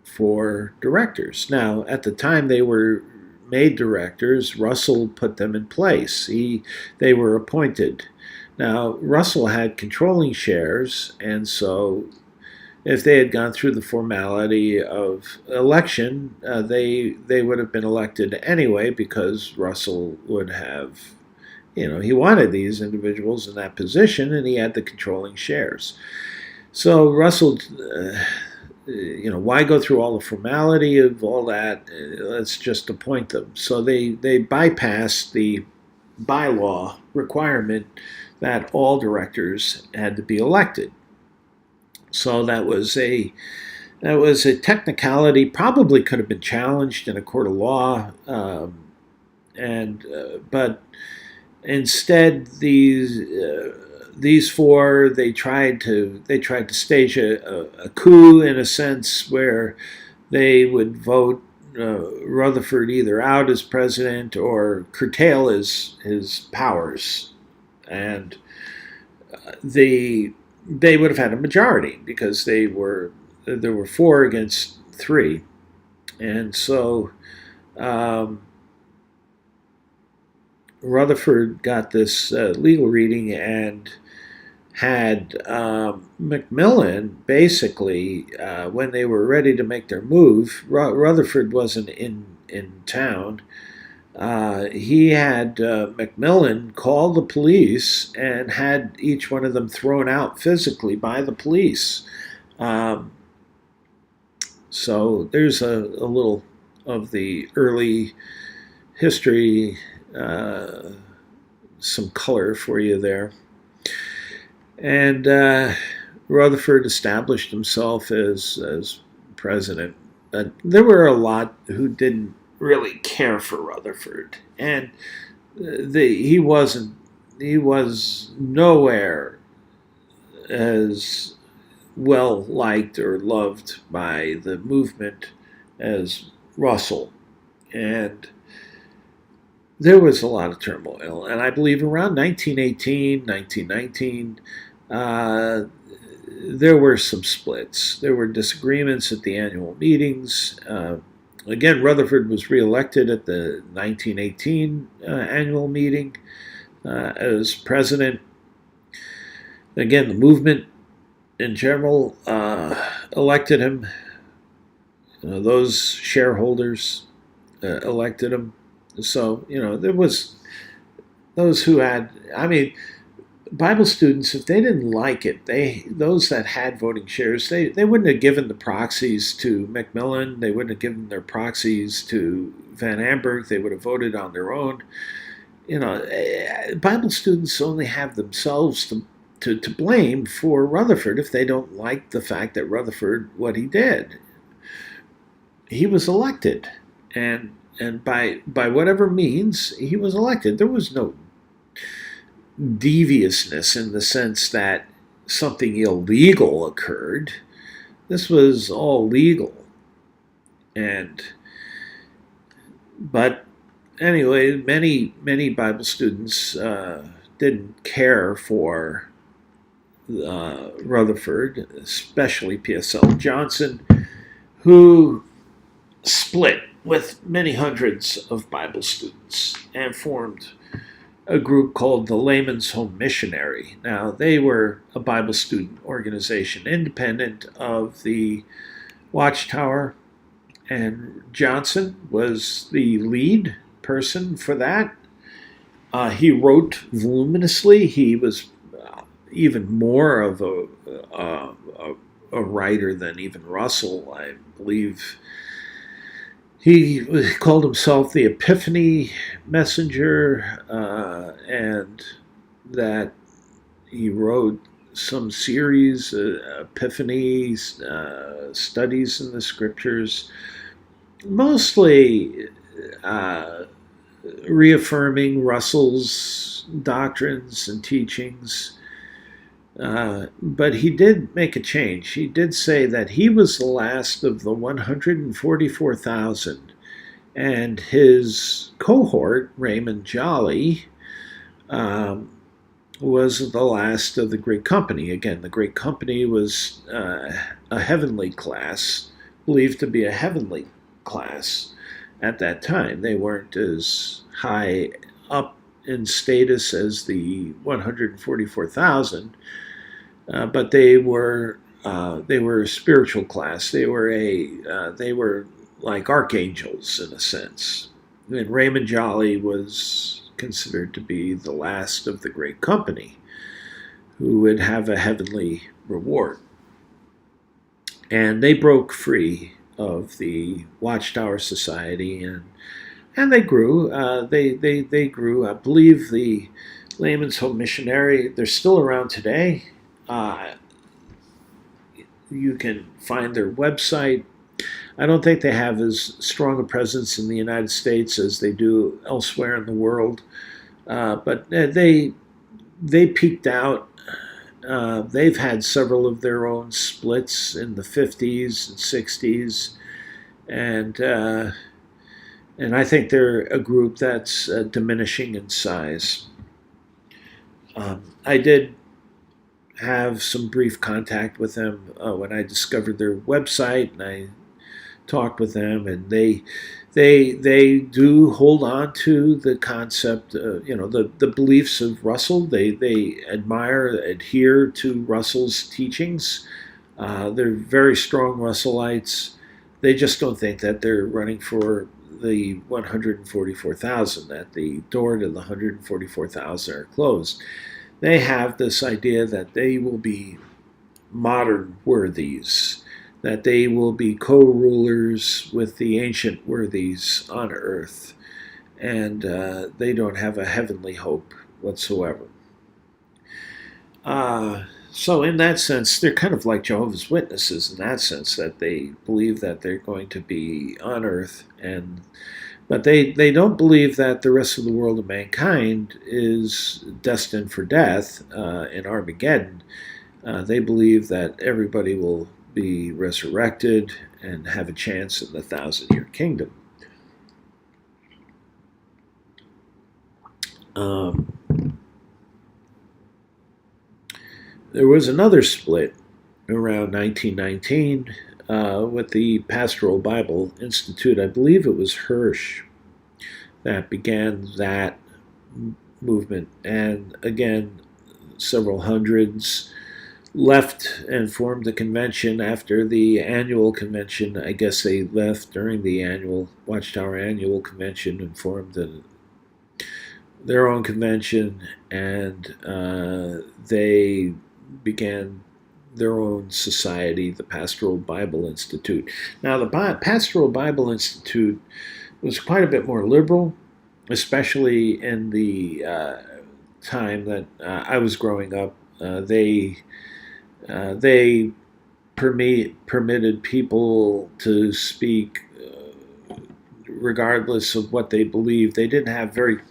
S1: four directors. Now, at the time they were made directors, Russell put them in place. They were appointed. Now, Russell had controlling shares, and so if they had gone through the formality of election, they would have been elected anyway, because Russell would have, he wanted these individuals in that position, and he had the controlling shares. So Russell, why go through all the formality of all that? Let's just appoint them. So they bypassed the bylaw requirement that all directors had to be elected. So that was a technicality. Probably could have been challenged in a court of law, but instead these four, they tried to stage a coup, in a sense, where they would vote Rutherford either out as president or curtail his powers, and they would have had a majority because there were 4 against 3, and so Rutherford got this legal reading and had Macmillan basically, when they were ready to make their move, Rutherford wasn't in town. He had Macmillan call the police and had each one of them thrown out physically by the police. Um, so there's a little of the early history, some color for you there. And Rutherford established himself as president. There were a lot who didn't really care for Rutherford, and he wasn't. He was nowhere as well liked or loved by the movement as Russell, and there was a lot of turmoil. And I believe around 1918, 1919. There were some splits. There were disagreements at the annual meetings. Again, Rutherford was reelected at the 1918 annual meeting as president. Again, the movement in general elected him. Those shareholders elected him. So, there was those who had, Bible students, if they didn't like it, those that had voting shares, they wouldn't have given the proxies to Macmillan. They wouldn't have given their proxies to Van Amberg. They would have voted on their own. Bible students only have themselves to blame for Rutherford if they don't like the fact that Rutherford, what he did. He was elected, and by whatever means he was elected. There was no deviousness in the sense that something illegal occurred. This was all legal. But anyway, many Bible students didn't care for Rutherford, especially P.S.L. Johnson, who split with many hundreds of Bible students and formed a group called the Layman's Home Missionary. Now, they were a Bible student organization independent of the Watchtower, and Johnson was the lead person for that. He wrote voluminously. He was even more of a writer than even Russell, I believe. He called himself the Epiphany Messenger, and that he wrote some series, Epiphany studies in the scriptures, mostly reaffirming Russell's doctrines and teachings. But he did make a change. He did say that he was the last of the 144,000, and his cohort, Raymond Jolly, was the last of the Great Company. Again, the Great Company was a heavenly class, believed to be a heavenly class at that time. They weren't as high up in status as the 144,000. But they were a spiritual class. They were like archangels in a sense. And Raymond Jolly was considered to be the last of the Great Company, who would have a heavenly reward. And they broke free of the Watchtower Society, and they grew. They grew. I believe the Layman's Home Missionary, they're still around today. You can find their website. I don't think they have as strong a presence in the United States as they do elsewhere in the world, but they peaked out. They've had several of their own splits in the 50s and 60s, and I think they're a group that's diminishing in size. I did have some brief contact with them when I discovered their website, and I talked with them, and they they do hold on to the concept, the beliefs of Russell. They adhere to Russell's teachings. They're very strong Russellites. They just don't think that they're running for the 144,000, that the door to the 144,000 are closed. They have this idea that they will be modern worthies, that they will be co-rulers with the ancient worthies on earth, and they don't have a heavenly hope whatsoever. So in that sense, they're kind of like Jehovah's Witnesses in that sense, that they believe that they're going to be on earth, but they don't believe that the rest of the world of mankind is destined for death in Armageddon. They believe that everybody will be resurrected and have a chance in the 1,000-year kingdom. There was another split around 1919 with the Pastoral Bible Institute. I believe it was Hirsch that began that movement. And again, several hundreds left and formed the convention after the annual convention. I guess they left during the annual Watchtower annual convention and formed their own convention, and they began their own society, the Pastoral Bible Institute. Now, the Pastoral Bible Institute was quite a bit more liberal, especially in the time that I was growing up. They permitted people to speak regardless of what they believed. They didn't have very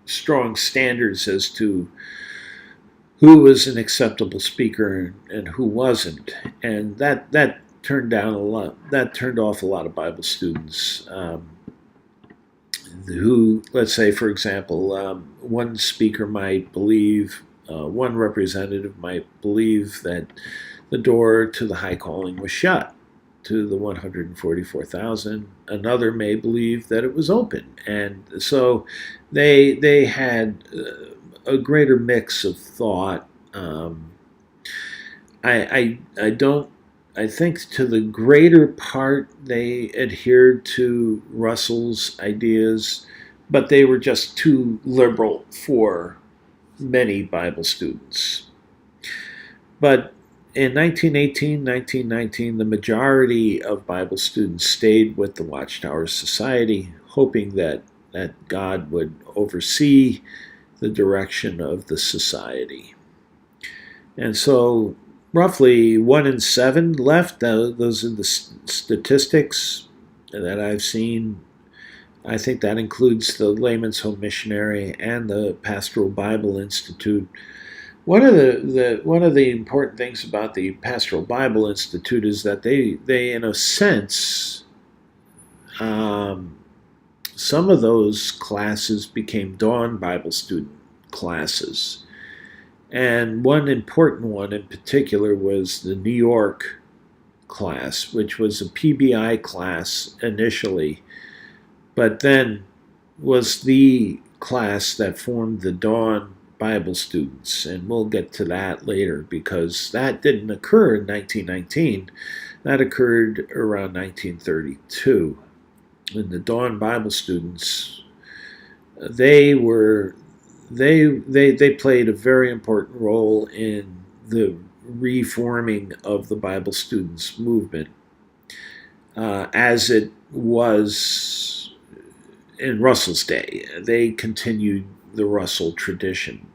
S1: strong standards as to who was an acceptable speaker and who wasn't, and that turned off a lot of Bible students. Who, let's say, for example, one speaker might believe, one representative might believe that the door to the high calling was shut to the 144,000. Another may believe that it was open, and so they had a greater mix of thought. I think to the greater part they adhered to Russell's ideas, but they were just too liberal for many Bible students. But in 1918, 1919, the majority of Bible students stayed with the Watchtower Society, hoping that God would oversee the direction of the society. And so roughly 1 in 7 left. Those are the statistics that I've seen. I think that includes the Layman's Home Missionary and the Pastoral Bible Institute. One of the important things about the Pastoral Bible Institute is that they in a sense, some of those classes became dawn Bible student classes. And one important one in particular was the New York class, which was a PBI class initially, but then was the class that formed the dawn Bible students. And we'll get to that later because that didn't occur in 1919. That occurred around 1932. And the dawn Bible students, they played a very important role in the reforming of the Bible students movement as it was in Russell's day. They continued the Russell tradition.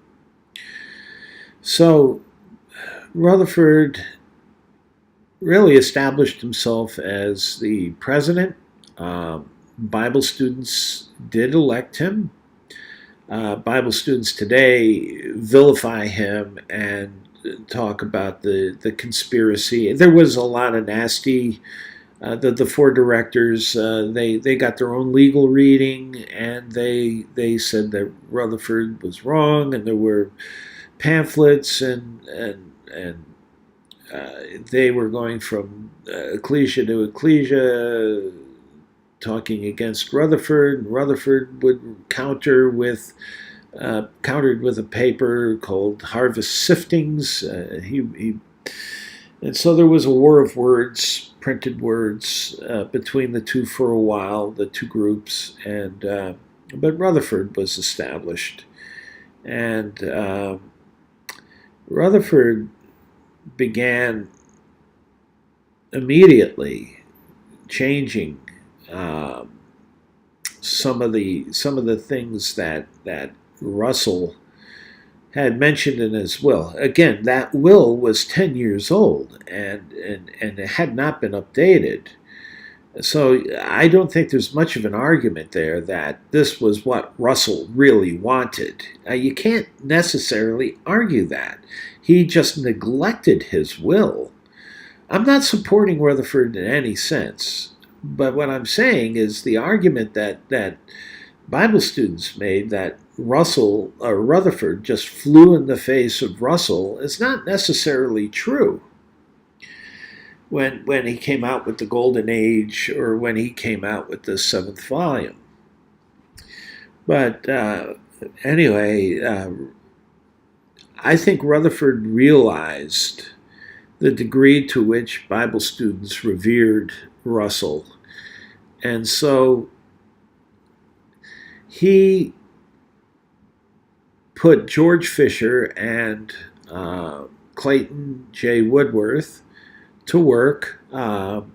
S1: So Rutherford really established himself as the president. Bible students did elect him. Bible students today vilify him and talk about the conspiracy. There was a lot of nasty. The 4 directors, they got their own legal reading, and they said that Rutherford was wrong, and there were pamphlets, and they were going from ecclesia to ecclesia talking against Rutherford. Rutherford would countered with a paper called Harvest Siftings. And so there was a war of words, printed words, between the two for a while, the two groups, and but Rutherford was established, and Rutherford began immediately changing some of the things that Russell had mentioned in his will. Again, that will was 10 years old and it had not been updated. So I don't think there's much of an argument there that this was what Russell really wanted. You can't necessarily argue that. He just neglected his will. I'm not supporting Rutherford in any sense, but what I'm saying is the argument that Bible students made that Russell or Rutherford just flew in the face of Russell is not necessarily true. When he came out with the Golden Age or when he came out with the seventh volume. But anyway, I think Rutherford realized the degree to which Bible students revered Russell. And so he put George Fisher and Clayton J. Woodworth to work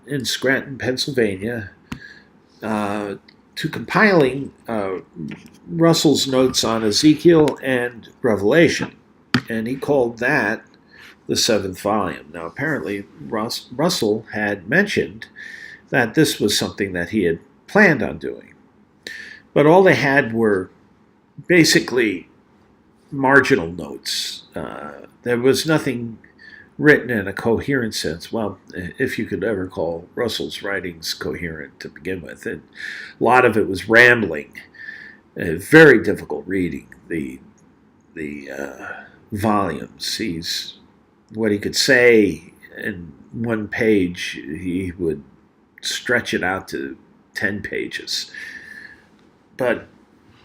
S1: in Scranton, Pennsylvania, to compiling Russell's notes on Ezekiel and Revelation. And he called that the seventh volume. Now, apparently, Russell had mentioned that this was something that he had planned on doing. But all they had were basically marginal notes. There was nothing written in a coherent sense. Well, if you could ever call Russell's writings coherent to begin with. And a lot of it was rambling. Very difficult reading, the volumes. What he could say in one page, he would stretch it out to 10 pages. But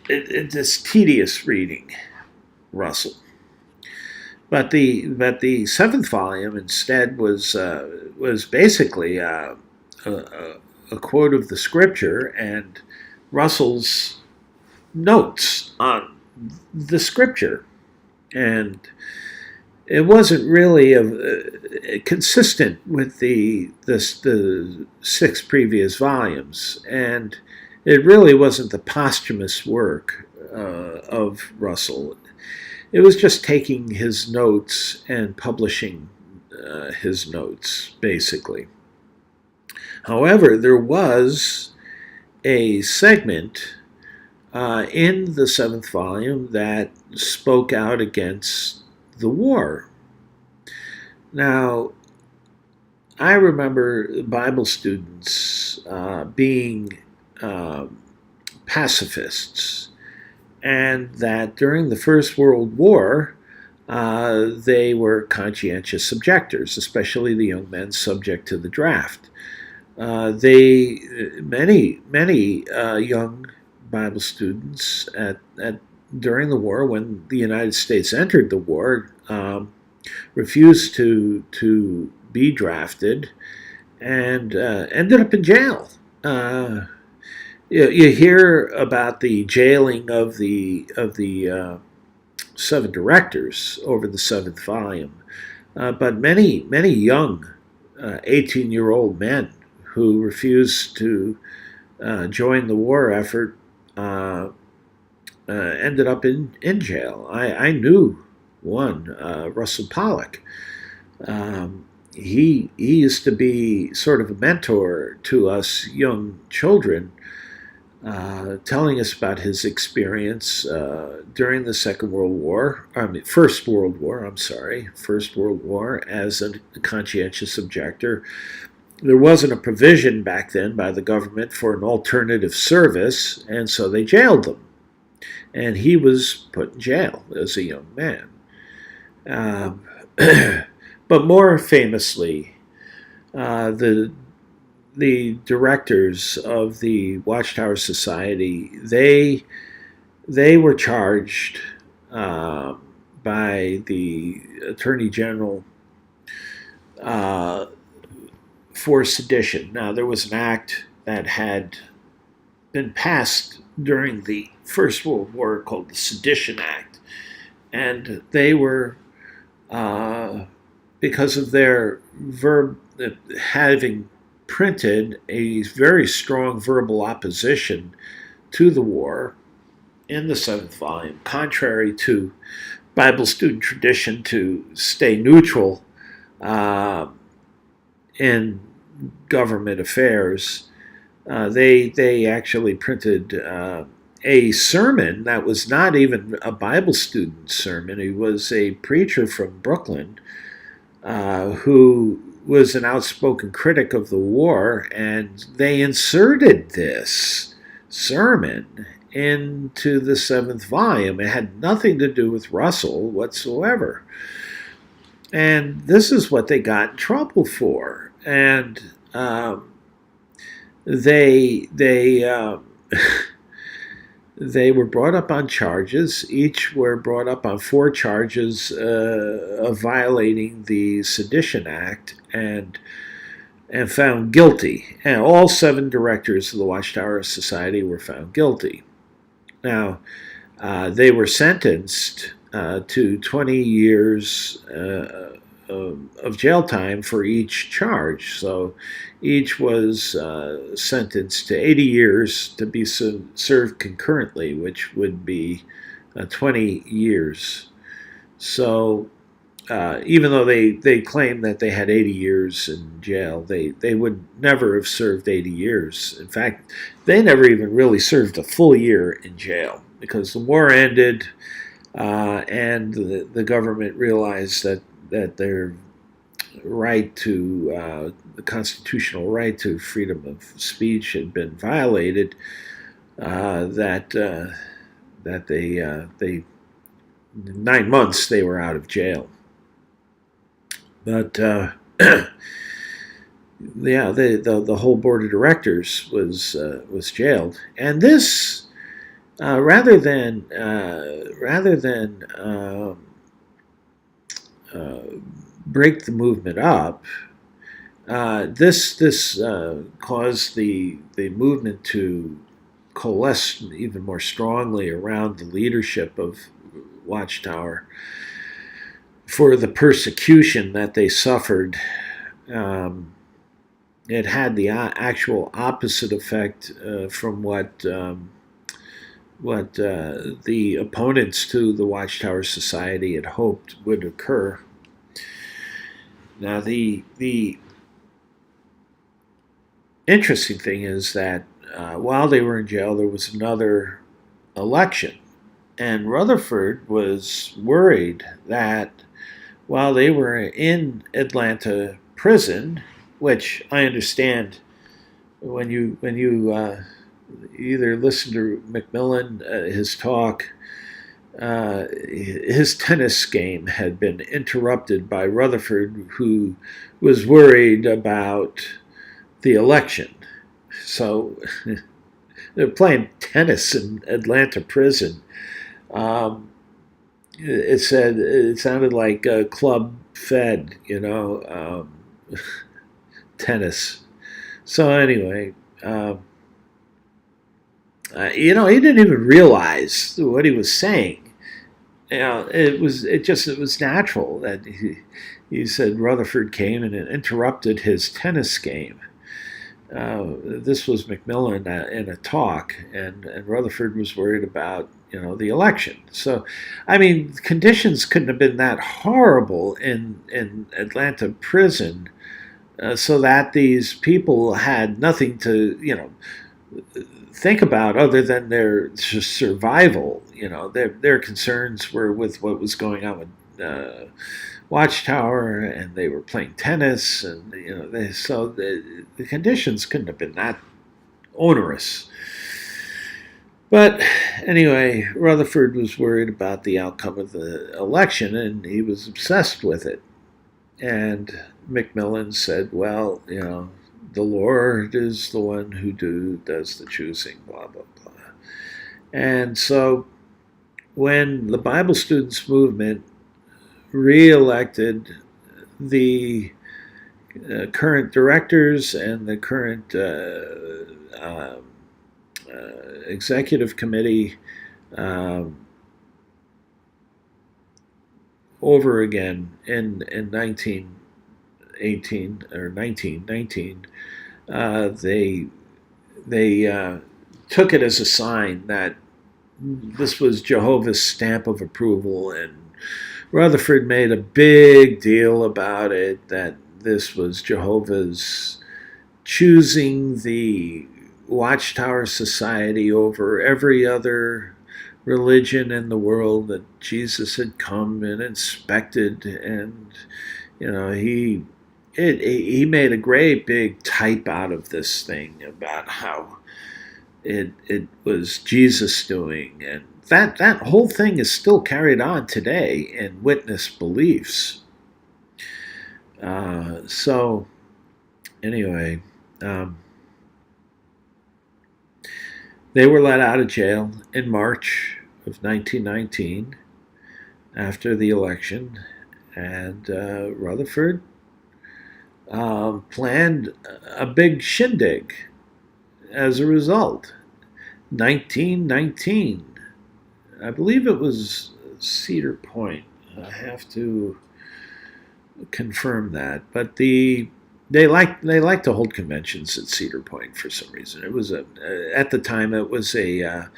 S1: it's tedious reading, Russell. But the seventh volume instead was basically a quote of the scripture and Russell's notes on the scripture, and it wasn't really consistent with the 6 previous volumes, and it really wasn't the posthumous work of Russell. It was just taking his notes and publishing his notes, basically. However, there was a segment in the 7th volume that spoke out against the war. Now, I remember Bible students being pacifists, and that during the First World War, they were conscientious objectors, especially the young men subject to the draft. Many young Bible students during the war, when the United States entered the war, refused to be drafted and ended up in jail. You hear about the jailing of the 7 directors over the 7th volume, but many young 18-year-old men who refused to join the war effort ended up in jail. I knew one, Russell Pollock. He used to be sort of a mentor to us young children, telling us about his experience during the First World War as a conscientious objector. There wasn't a provision back then by the government for an alternative service, and so they jailed them. And he was put in jail as a young man. But more famously, the the directors of the Watchtower Society, they were charged by the Attorney General for sedition. Now, there was an act that had been passed during the First World War called the Sedition Act, and they were, because of their having printed a very strong verbal opposition to the war in the seventh volume, contrary to Bible student tradition to stay neutral in government affairs. They actually printed a sermon that was not even a Bible student sermon. He was a preacher from Brooklyn who was an outspoken critic of the war, and they inserted this sermon into the seventh volume. It had nothing to do with Russell whatsoever. And this is what they got in trouble for. And they were brought up on charges. Each were brought up on 4 charges of violating the Sedition Act and found guilty. And all 7 directors of the Watchtower Society were found guilty. Now, they were sentenced to 20 years of jail time for each charge. So each was sentenced to 80 years to be served concurrently, which would be 20 years. So even though they claimed that they had 80 years in jail, they would never have served 80 years. In fact, they never even really served a full year in jail because the war ended and the government realized that their right to the constitutional right to freedom of speech had been violated. That they 9 months they were out of jail. But yeah, the whole board of directors was jailed, and this rather than break the movement up, this caused the movement to coalesce even more strongly around the leadership of Watchtower for the persecution that they suffered. It had the actual opposite effect from what the opponents to the Watchtower Society had hoped would occur. Now, the interesting thing is that while they were in jail, there was another election, and Rutherford was worried that while they were in Atlanta prison, which I understand when you either listen to McMillan, his talk, his tennis game had been interrupted by Rutherford, who was worried about the election. So they're playing tennis in Atlanta prison. It sounded like Club Fed, tennis. So anyway, he didn't even realize what he was saying. It was natural that he said Rutherford came and it interrupted his tennis game. This was McMillan in a talk, and Rutherford was worried about the election. So, I mean, conditions couldn't have been that horrible in Atlanta prison, so that these people had nothing to think about other than their survival. Their concerns were with what was going on with Watchtower, and they were playing tennis, and so the conditions couldn't have been that onerous. But anyway, Rutherford was worried about the outcome of the election, and he was obsessed with it. And McMillan said, well, the Lord is the one who does the choosing, blah, blah, blah. And so when the Bible Students Movement re-elected the current directors and the current executive committee over again in 1918 or 1919, they took it as a sign that this was Jehovah's stamp of approval, and Rutherford made a big deal about it, that this was Jehovah's choosing the Watchtower Society over every other religion in the world, that Jesus had come and inspected, and he made a great big type out of this thing about how it was Jesus doing, and that whole thing is still carried on today in witness beliefs. So anyway, they were let out of jail in March of 1919 after the election, and Rutherford planned a big shindig as a result. 1919, I believe it was Cedar Point. I have to confirm that, but they like to hold conventions at Cedar Point for some reason. It was at the time it was a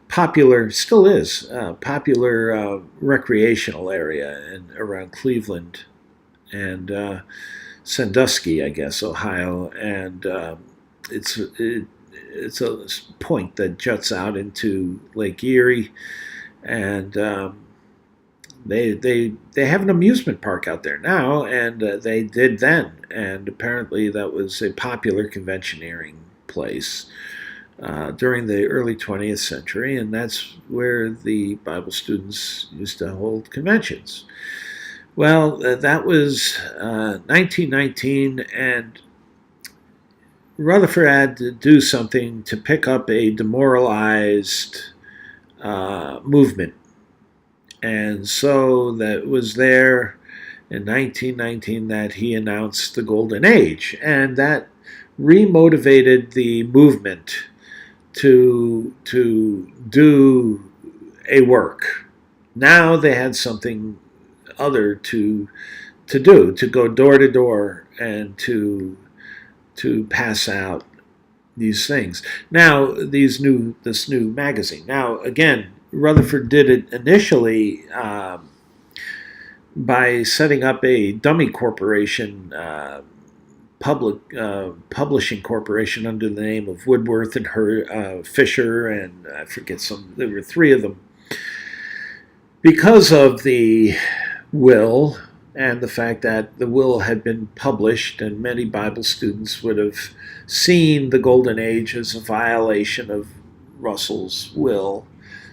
S1: popular, still is popular recreational area around Cleveland and Sandusky, I guess, Ohio, and it's a point that juts out into Lake Erie, and they have an amusement park out there now, and they did then, and apparently that was a popular conventioneering place during the early 20th century, and that's where the Bible students used to hold conventions. Well, that was 1919, and Rutherford had to do something to pick up a demoralized movement. And so that was there in 1919 that he announced the Golden Age, and that remotivated the movement to do a work. Now they had something other to do, to go door to door and to pass out these things. Now, this new magazine. Now, again, Rutherford did it initially by setting up a dummy corporation, publishing corporation under the name of Woodworth and Fisher, and I forget there were three of them. Because of the will and the fact that the will had been published, and many Bible students would have seen the Golden Age as a violation of Russell's will.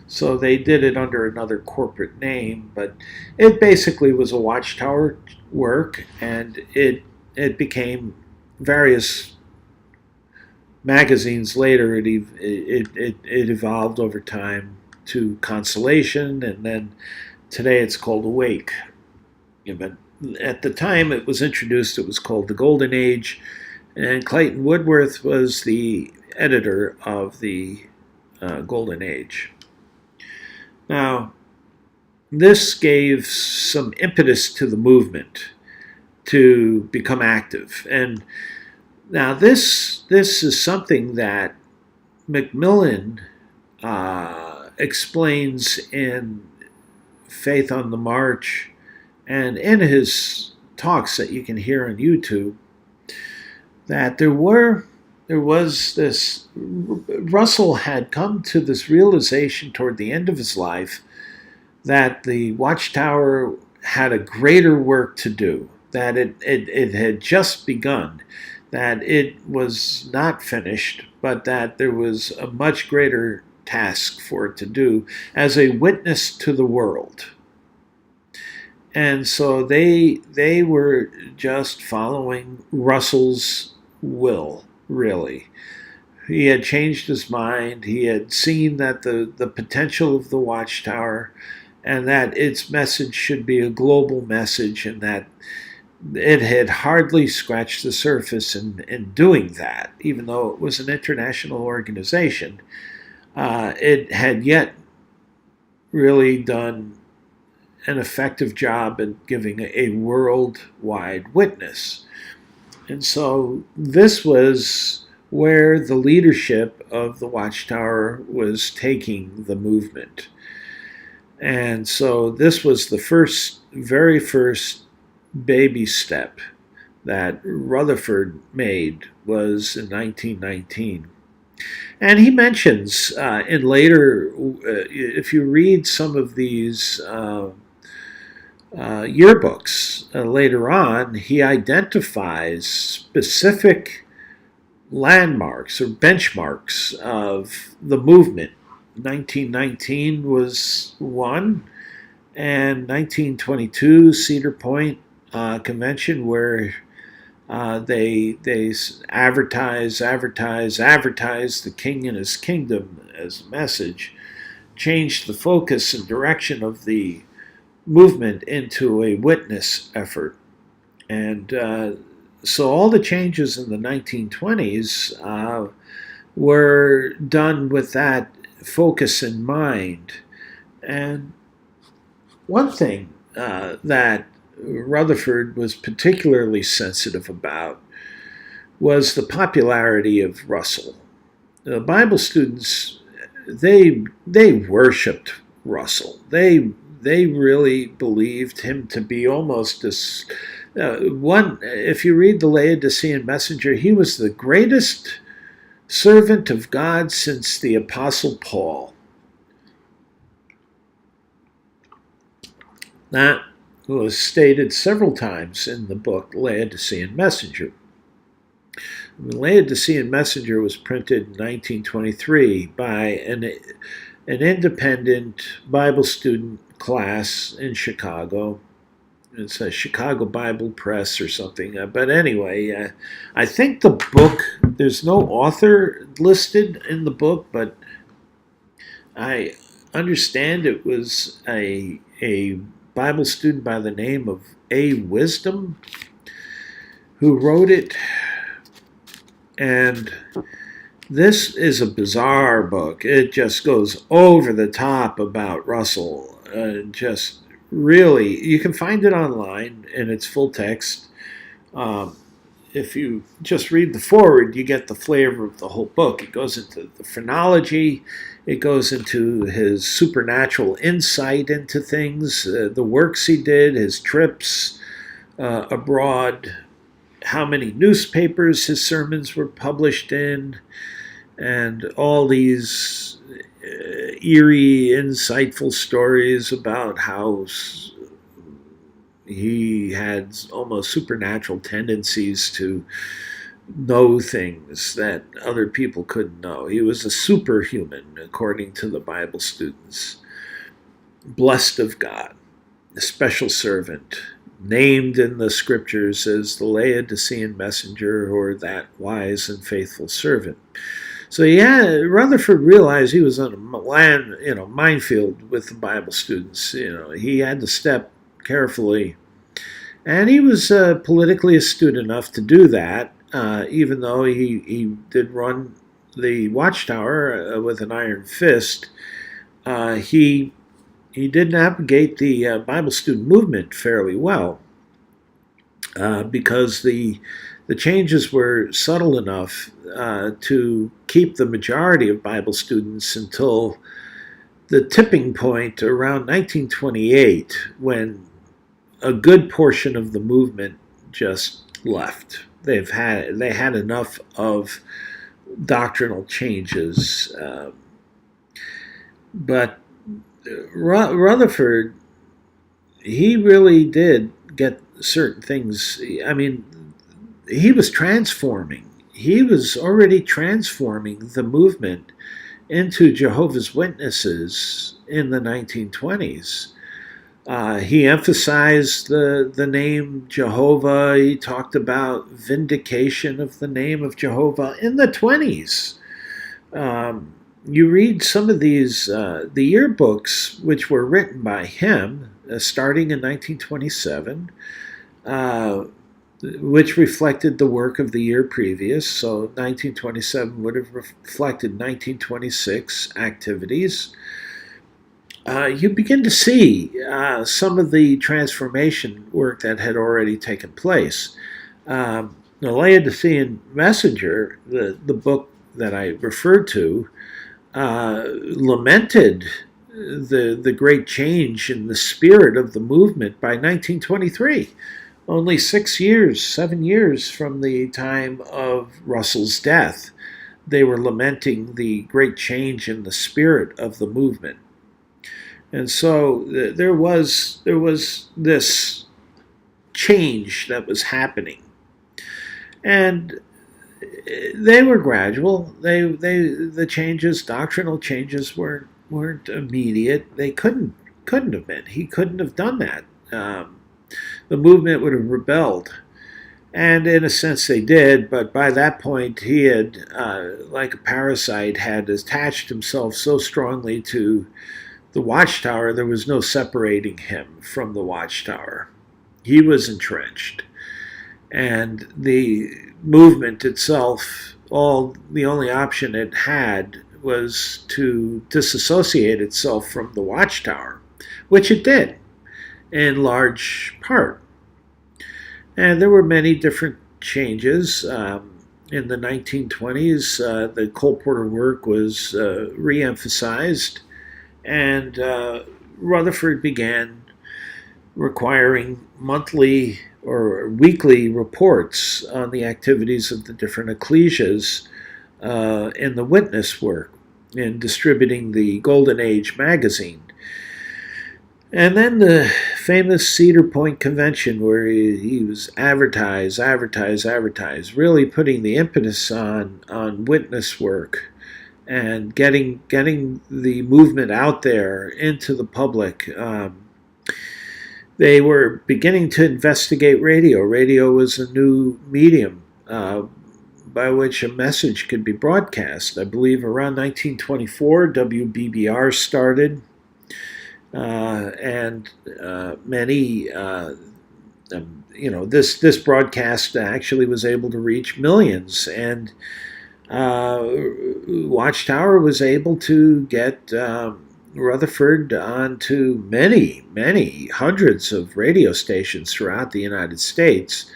S1: So they did it under another corporate name, but it basically was a Watchtower work, and it became various magazines later. It evolved over time to Consolation, and then today it's called Awake. But at the time it was introduced, it was called the Golden Age, and Clayton Woodworth was the editor of the Golden Age. Now, this gave some impetus to the movement to become active. And now this is something that Macmillan explains in Faith on the March and in his talks that you can hear on YouTube, that there was this, Russell had come to this realization toward the end of his life that the Watchtower had a greater work to do, that it had just begun, that it was not finished, but that there was a much greater task for it to do as a witness to the world. And so they were just following Russell's will, really. He had changed his mind. He had seen that the potential of the Watchtower and that its message should be a global message, and that it had hardly scratched the surface in doing that, even though it was an international organization. It had yet really done an effective job in giving a worldwide witness. And so this was where the leadership of the Watchtower was taking the movement. And so this was the very first baby step that Rutherford made, was in 1919. And he mentions in later, if you read some of these yearbooks later on, he identifies specific landmarks or benchmarks of the movement. 1919 was one, and 1922 Cedar Point Convention, where they advertise the king and his kingdom as a message, changed the focus and direction of the movement into a witness effort. And so all the changes in the 1920s were done with that focus in mind. And one thing that Rutherford was particularly sensitive about was the popularity of Russell. The Bible students, they worshipped Russell. They really believed him to be almost as one. If you read the Laodicean Messenger, he was the greatest servant of God since the Apostle Paul. That was stated several times in the book Laodicean Messenger. The Laodicean Messenger was printed in 1923 by an independent Bible student class in Chicago. It's a Chicago Bible Press or something. But anyway, I think the book, there's no author listed in the book, but I understand it was a Bible student by the name of A. Wisdom who wrote it. And this is a bizarre book. It just goes over the top about Russell. Just really, you can find it online in its full text. If you just read the foreword, you get the flavor of the whole book. It goes into the phrenology. It goes into his supernatural insight into things, the works he did, his trips abroad, how many newspapers his sermons were published in, and all these eerie, insightful stories about how he had almost supernatural tendencies to know things that other people couldn't know. He was a superhuman, according to the Bible students. Blessed of God, a special servant, named in the scriptures as the Laodicean messenger, or that wise and faithful servant. So Rutherford realized he was on a minefield with the Bible students. He had to step carefully, and he was politically astute enough to do that. Even though he did run the Watchtower with an iron fist, he did navigate the Bible student movement fairly well, because the changes were subtle enough to keep the majority of Bible students until the tipping point around 1928, when a good portion of the movement just left. They had enough of doctrinal changes, but Rutherford, he really did get certain things. I mean, he was transforming. He was already transforming the movement into Jehovah's Witnesses in the 1920s. He emphasized the name Jehovah. He talked about vindication of the name of Jehovah in the 20s. You read some of these, the yearbooks, which were written by him, starting in 1927, which reflected the work of the year previous. So 1927 would have reflected 1926 activities. You begin to see some of the transformation work that had already taken place. The Laodicean Messenger, the book that I referred to, lamented the great change in the spirit of the movement by 1923, only 7 years from the time of Russell's death. They were lamenting the great change in the spirit of the movement. And so there was this change that was happening, and they were gradual. The changes, doctrinal changes, weren't immediate. They couldn't have been. He couldn't have done that. The movement would have rebelled, and in a sense they did. But by that point, he had, like a parasite, had attached himself so strongly to the Watchtower, there was no separating him from the Watchtower. He was entrenched. And the movement itself, the only option it had was to disassociate itself from the Watchtower, which it did in large part. And there were many different changes. In the 1920s, the Cole Porter work was re-emphasized, and Rutherford began requiring monthly or weekly reports on the activities of the different ecclesias in the witness work, in distributing the Golden Age magazine. And then the famous Cedar Point Convention, where he was advertise, really putting the impetus on witness work and getting the movement out there into the public. They were beginning to investigate radio. Radio was a new medium by which a message could be broadcast. I believe around 1924, WBBR started, and many, this broadcast actually was able to reach millions, and Watchtower was able to get Rutherford onto many hundreds of radio stations throughout the United States,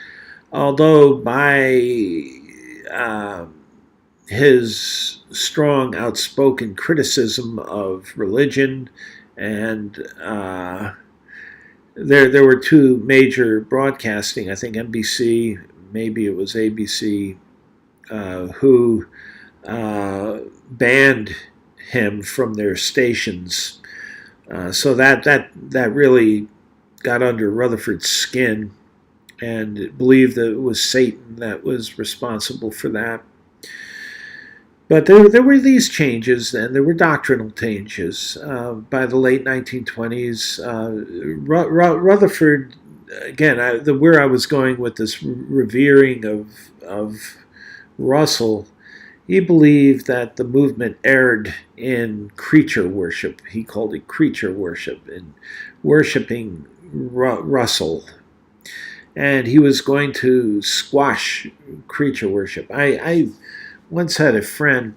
S1: although by his strong, outspoken criticism of religion, and there were two major broadcasting, I think NBC, maybe it was ABC, who banned him from their stations. So that really got under Rutherford's skin, and believed that it was Satan that was responsible for that. But there were these changes, and there were doctrinal changes. By the late 1920s, Rutherford, again, where I was going with this revering of Russell, he believed that the movement erred in creature worship. He called it creature worship, and worshiping Russell. And he was going to squash creature worship. I once had a friend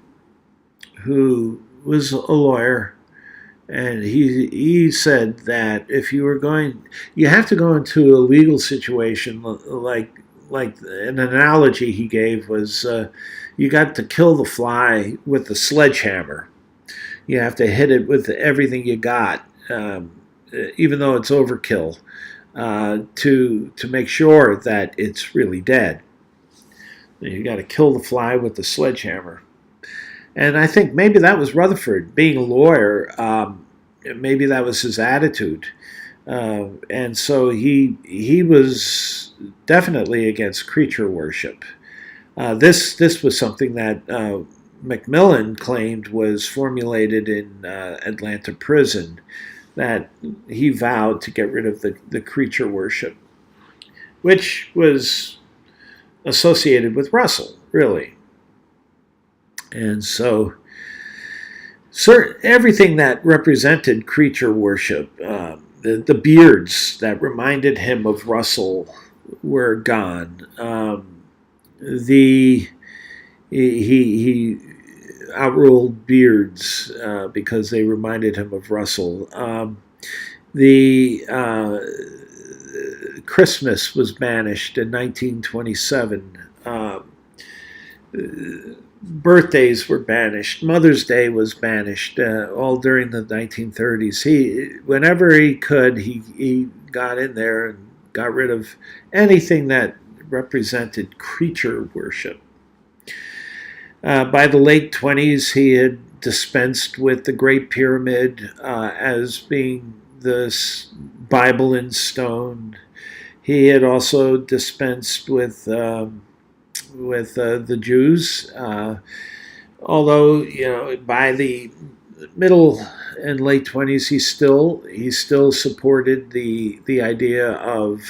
S1: who was a lawyer, and he said that if you were you have to go into a legal situation, like an analogy he gave was, you got to kill the fly with the sledgehammer. You have to hit it with everything you got, even though it's overkill, to make sure that it's really dead. You got to kill the fly with the sledgehammer. And I think maybe that was Rutherford. Being a lawyer, maybe that was his attitude. And so he was definitely against creature worship. This was something that Macmillan claimed was formulated in Atlanta prison. that he vowed to get rid of the creature worship, which was associated with Russell, really. And so everything that represented creature worship, the beards that reminded him of Russell were gone. He outruled beards because they reminded him of Russell. The Christmas was banished in 1927. Birthdays were banished. Mother's Day was banished, all during the 1930s. Whenever he could, he got in there and got rid of anything that represented creature worship. By the late 20s, he had dispensed with the Great Pyramid as being the Bible in stone. He had also dispensed with the Jews, although by the middle and late 20s he still supported the idea of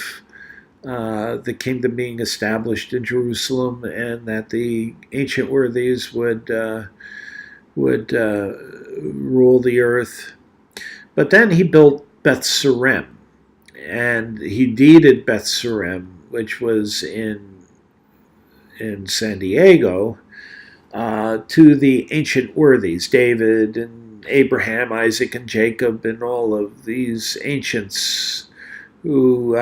S1: the kingdom being established in Jerusalem, and that the ancient worthies would rule the earth. But then he built Beth Surem, and he deeded Beth Surem, which was in San Diego, to the ancient worthies, David and Abraham, Isaac and Jacob, and all of these ancients who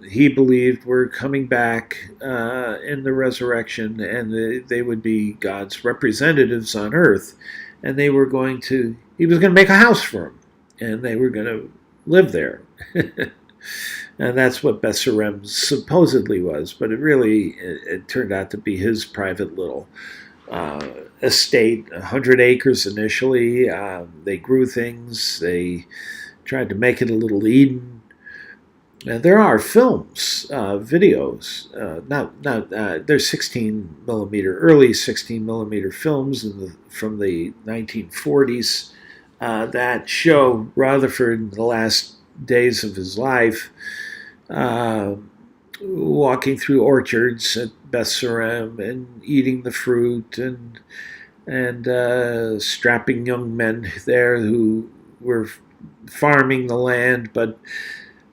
S1: he believed were coming back in the resurrection, and they would be God's representatives on earth, and he was going to make a house for them, and they were going to live there. And that's what Beth Surem supposedly was, but it turned out to be his private little estate, 100 acres initially. They grew things. They tried to make it a little Eden. There are films, videos. There's 16 millimeter, early 16 millimeter films from the 1940s that show Rutherford in the last days of his life, walking through orchards at Beth Surem and eating the fruit, and strapping young men there who were farming the land, but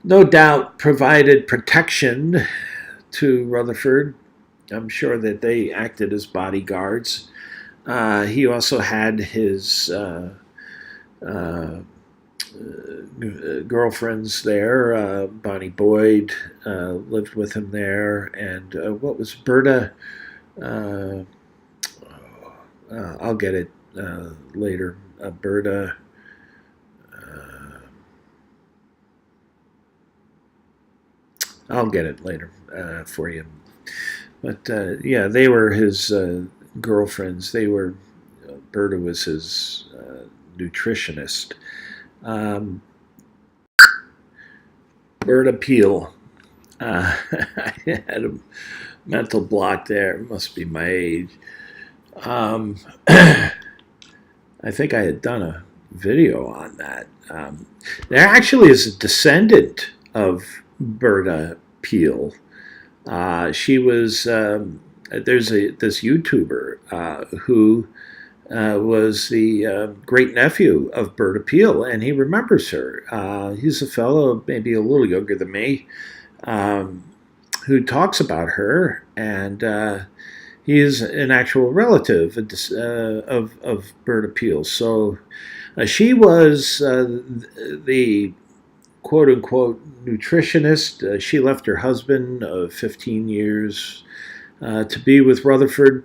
S1: no doubt provided protection to Rutherford. I'm sure that they acted as bodyguards. He also had his girlfriends there. Bonnie Boyd lived with him there, and what was Berta? I'll get it later. Berta. I'll get it later for you. But yeah, they were his girlfriends. Berta was his nutritionist. Berta Peel. I had a mental block there. It must be my age. I think I had done a video on that. There actually is a descendant of Berta Peel. She was there's this YouTuber who was the great nephew of Berta Peel, and he remembers her. He's a fellow maybe a little younger than me, who talks about her, and he is an actual relative of Berta Peel. So she was the quote-unquote nutritionist. She left her husband of 15 years to be with Rutherford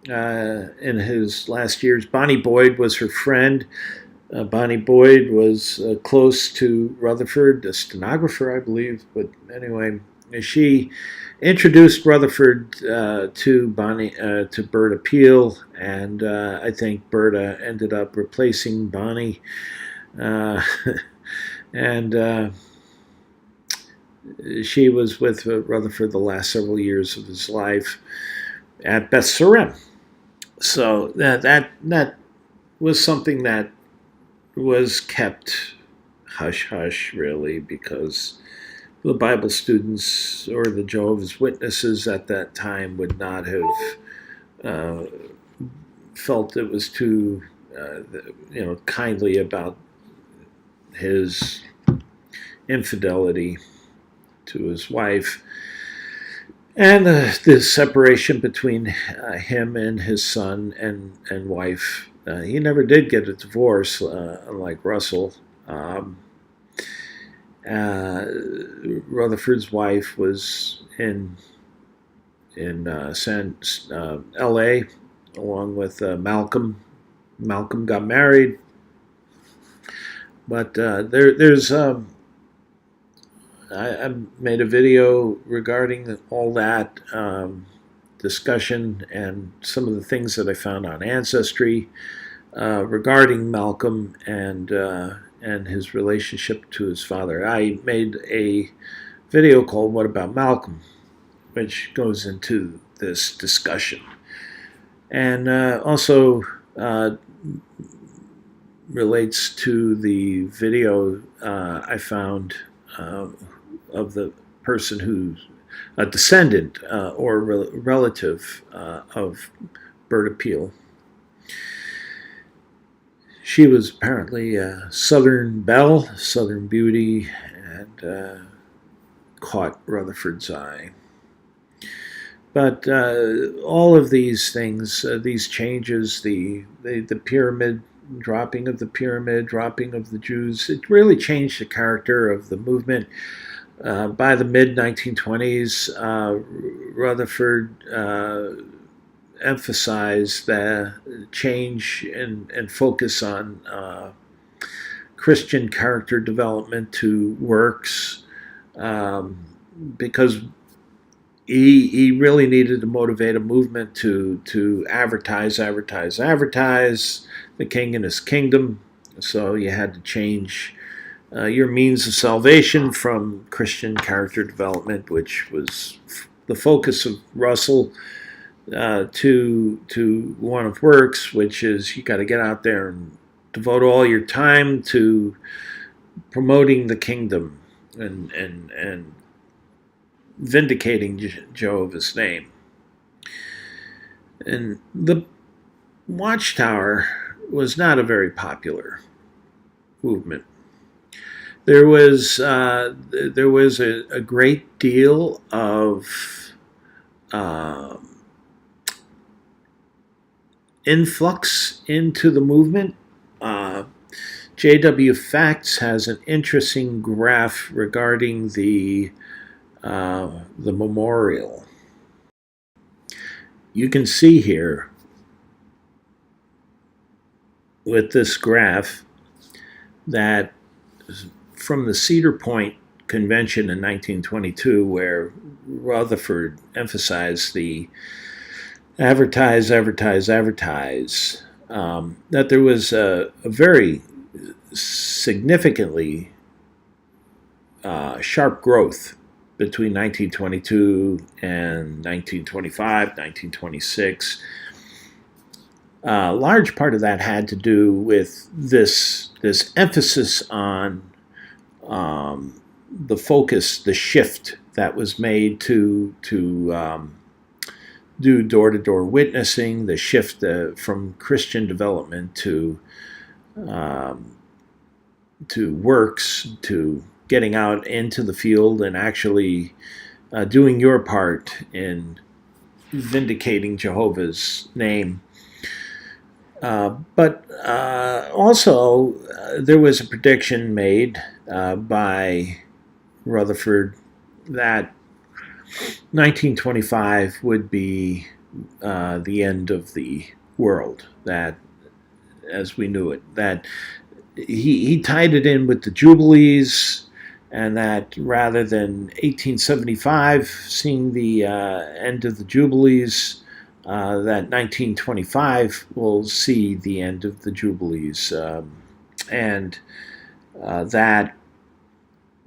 S1: in his last years. Bonnie Boyd was her friend. Bonnie Boyd was close to Rutherford, a stenographer, I believe. But anyway, she introduced Rutherford to Berta Peel, and I think Berta ended up replacing Bonnie. And she was with Rutherford the last several years of his life at Beth Surem. So that was something that was kept hush-hush, really, because the Bible students or the Jehovah's Witnesses at that time would not have uh, felt it was too, kindly about his infidelity to his wife, and the separation between him and his son and wife. He never did get a divorce, unlike Russell. Um, Rutherford's wife was in L.A. along with Malcolm. Malcolm got married, but there's I made a video regarding all that discussion and some of the things that I found on Ancestry regarding Malcolm and his relationship to his father. I made a video called "What About Malcolm?" which goes into this discussion, and also relates to the video I found of the person who's a descendant or relative of Berta Peel. She was apparently a Southern belle, Southern beauty, and caught Rutherford's eye. But all of these things, these changes, the pyramid, dropping of the pyramid, dropping of the Jews, it really changed the character of the movement. By the mid-1920s, Rutherford emphasized the change and focus on Christian character development to works, because he really needed to motivate a movement to advertise the king and his kingdom. So you had to change your means of salvation from Christian character development, which was the focus of Russell, to one of works, which is you got to get out there and devote all your time to promoting the kingdom and vindicating Jehovah's name. And the Watchtower was not a very popular movement. There was a great deal of influx into the movement. J.W. Facts has an interesting graph regarding the memorial. You can see here with this graph that from the Cedar Point Convention in 1922, where Rutherford emphasized the advertise, that there was a very significantly sharp growth between 1922 and 1925, 1926. A large part of that had to do with this emphasis on the focus, the shift that was made to do door-to-door witnessing, the shift from Christian development to works, to getting out into the field and actually doing your part in vindicating Jehovah's name. But also, there was a prediction made by Rutherford that 1925 would be the end of the world, that as we knew it, that he tied it in with the Jubilees, and that rather than 1875 seeing the end of the Jubilees, that 1925 will see the end of the Jubilees, and that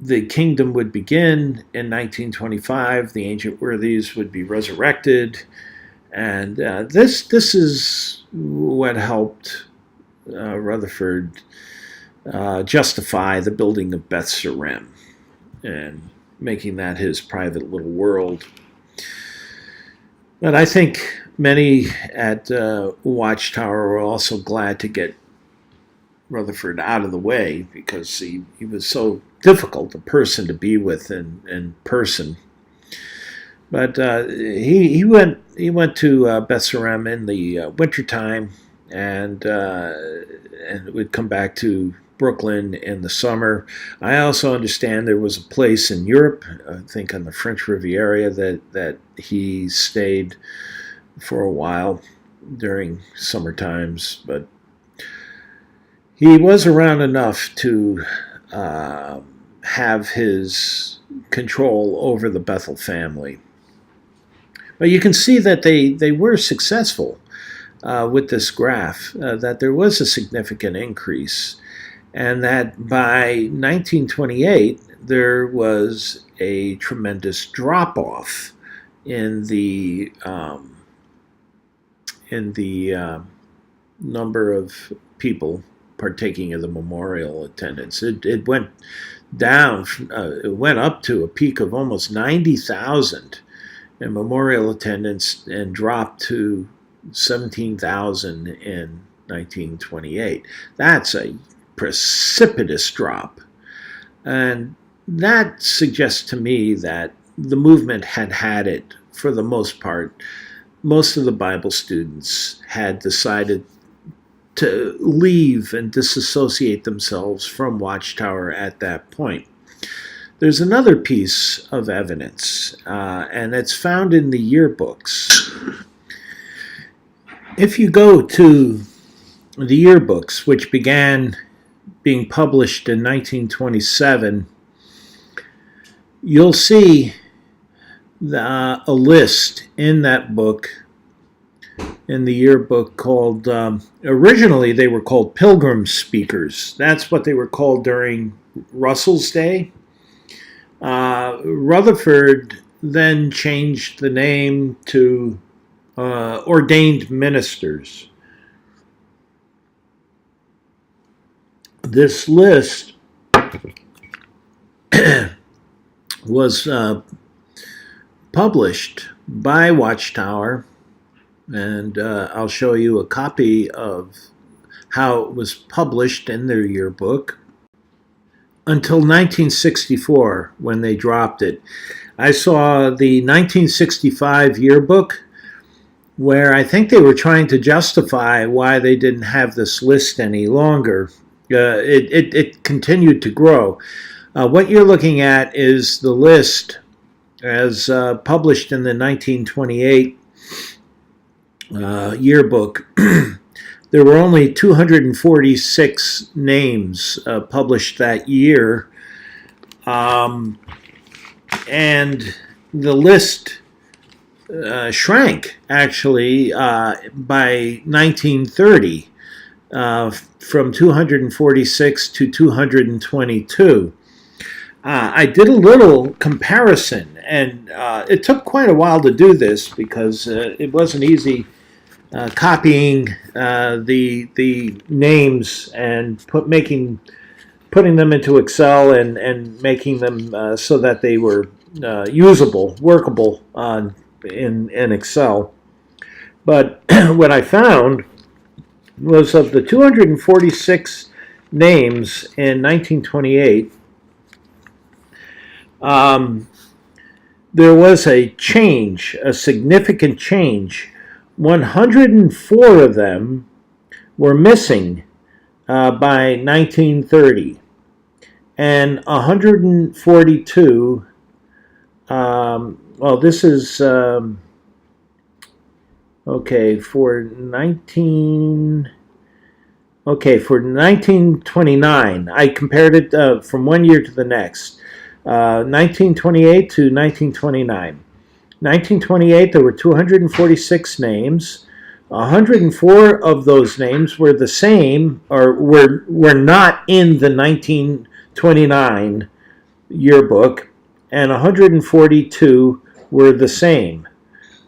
S1: the kingdom would begin in 1925. The ancient worthies would be resurrected, and this is what helped Rutherford justify the building of Beth Surem and making that his private little world. But I think many at Watchtower were also glad to get Rutherford out of the way because he was so difficult a person to be with in person. But he went to Beth Surem in the wintertime and would come back to Brooklyn in the summer. I also understand there was a place in Europe, I think on the French Riviera, that he stayed for a while during summer times, but he was around enough to have his control over the Bethel family. But you can see that they were successful with this graph, that there was a significant increase, and that by 1928 there was a tremendous drop-off in the number of people partaking of the memorial attendance. It went down, it went up to a peak of almost 90,000 in memorial attendance and dropped to 17,000 in 1928. That's a precipitous drop. And that suggests to me that the movement had it for the most part. Most of the Bible students had decided to leave and disassociate themselves from Watchtower at that point. There's another piece of evidence, and it's found in the yearbooks. If you go to the yearbooks, which began being published in 1927, you'll see a list in that book, in the yearbook, called, originally they were called Pilgrim Speakers. That's what they were called during Russell's day. Rutherford then changed the name to Ordained Ministers. This list was published by Watchtower, and I'll show you a copy of how it was published in their yearbook until 1964 when they dropped it. I saw the 1965 yearbook where I think they were trying to justify why they didn't have this list any longer. It continued to grow. What you're looking at is the list as published in the 1928 yearbook. There were only 246 names published that year, and the list shrank actually by 1930 from 246 to 222. I did a little comparison, and it took quite a while to do this because it wasn't easy copying the names and putting them into Excel and making them so that they were usable, workable in Excel. But what I found was of the 246 names in 1928, there was a change, a significant change. 104 of them were missing by 1930, and 142, well, this is, okay, for 1929, I compared it from one year to the next, 1928 to 1929. 1928, there were 246 names. 104 of those names were the same, or were not in the 1929 yearbook, and 142 were the same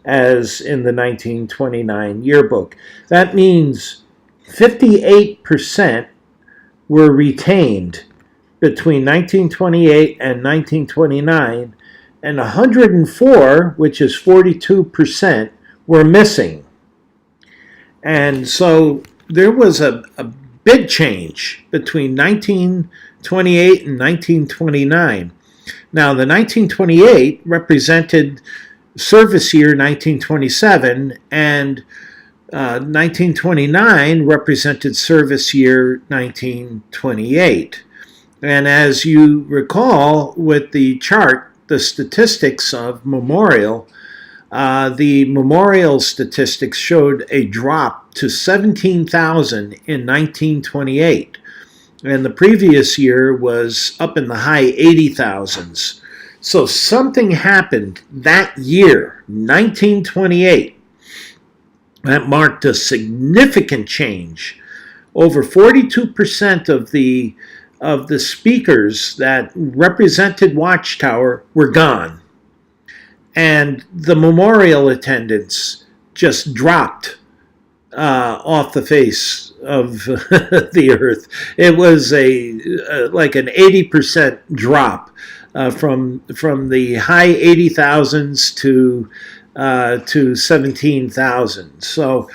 S1: as in the 1929 yearbook. That means 58% were retained between 1928 and 1929, and 104, which is 42%, were missing. And so there was a big change between 1928 and 1929. Now, the 1928 represented service year 1927, and 1929 represented service year 1928. And as you recall with the chart, the statistics of Memorial, the Memorial statistics showed a drop to 17,000 in 1928. And the previous year was up in the high 80,000s. So something happened that year, 1928, that marked a significant change. Over 42% of the speakers that represented Watchtower were gone. And the memorial attendance just dropped off the face of the earth. It was like an 80% drop from the high 80,000s to 17,000. So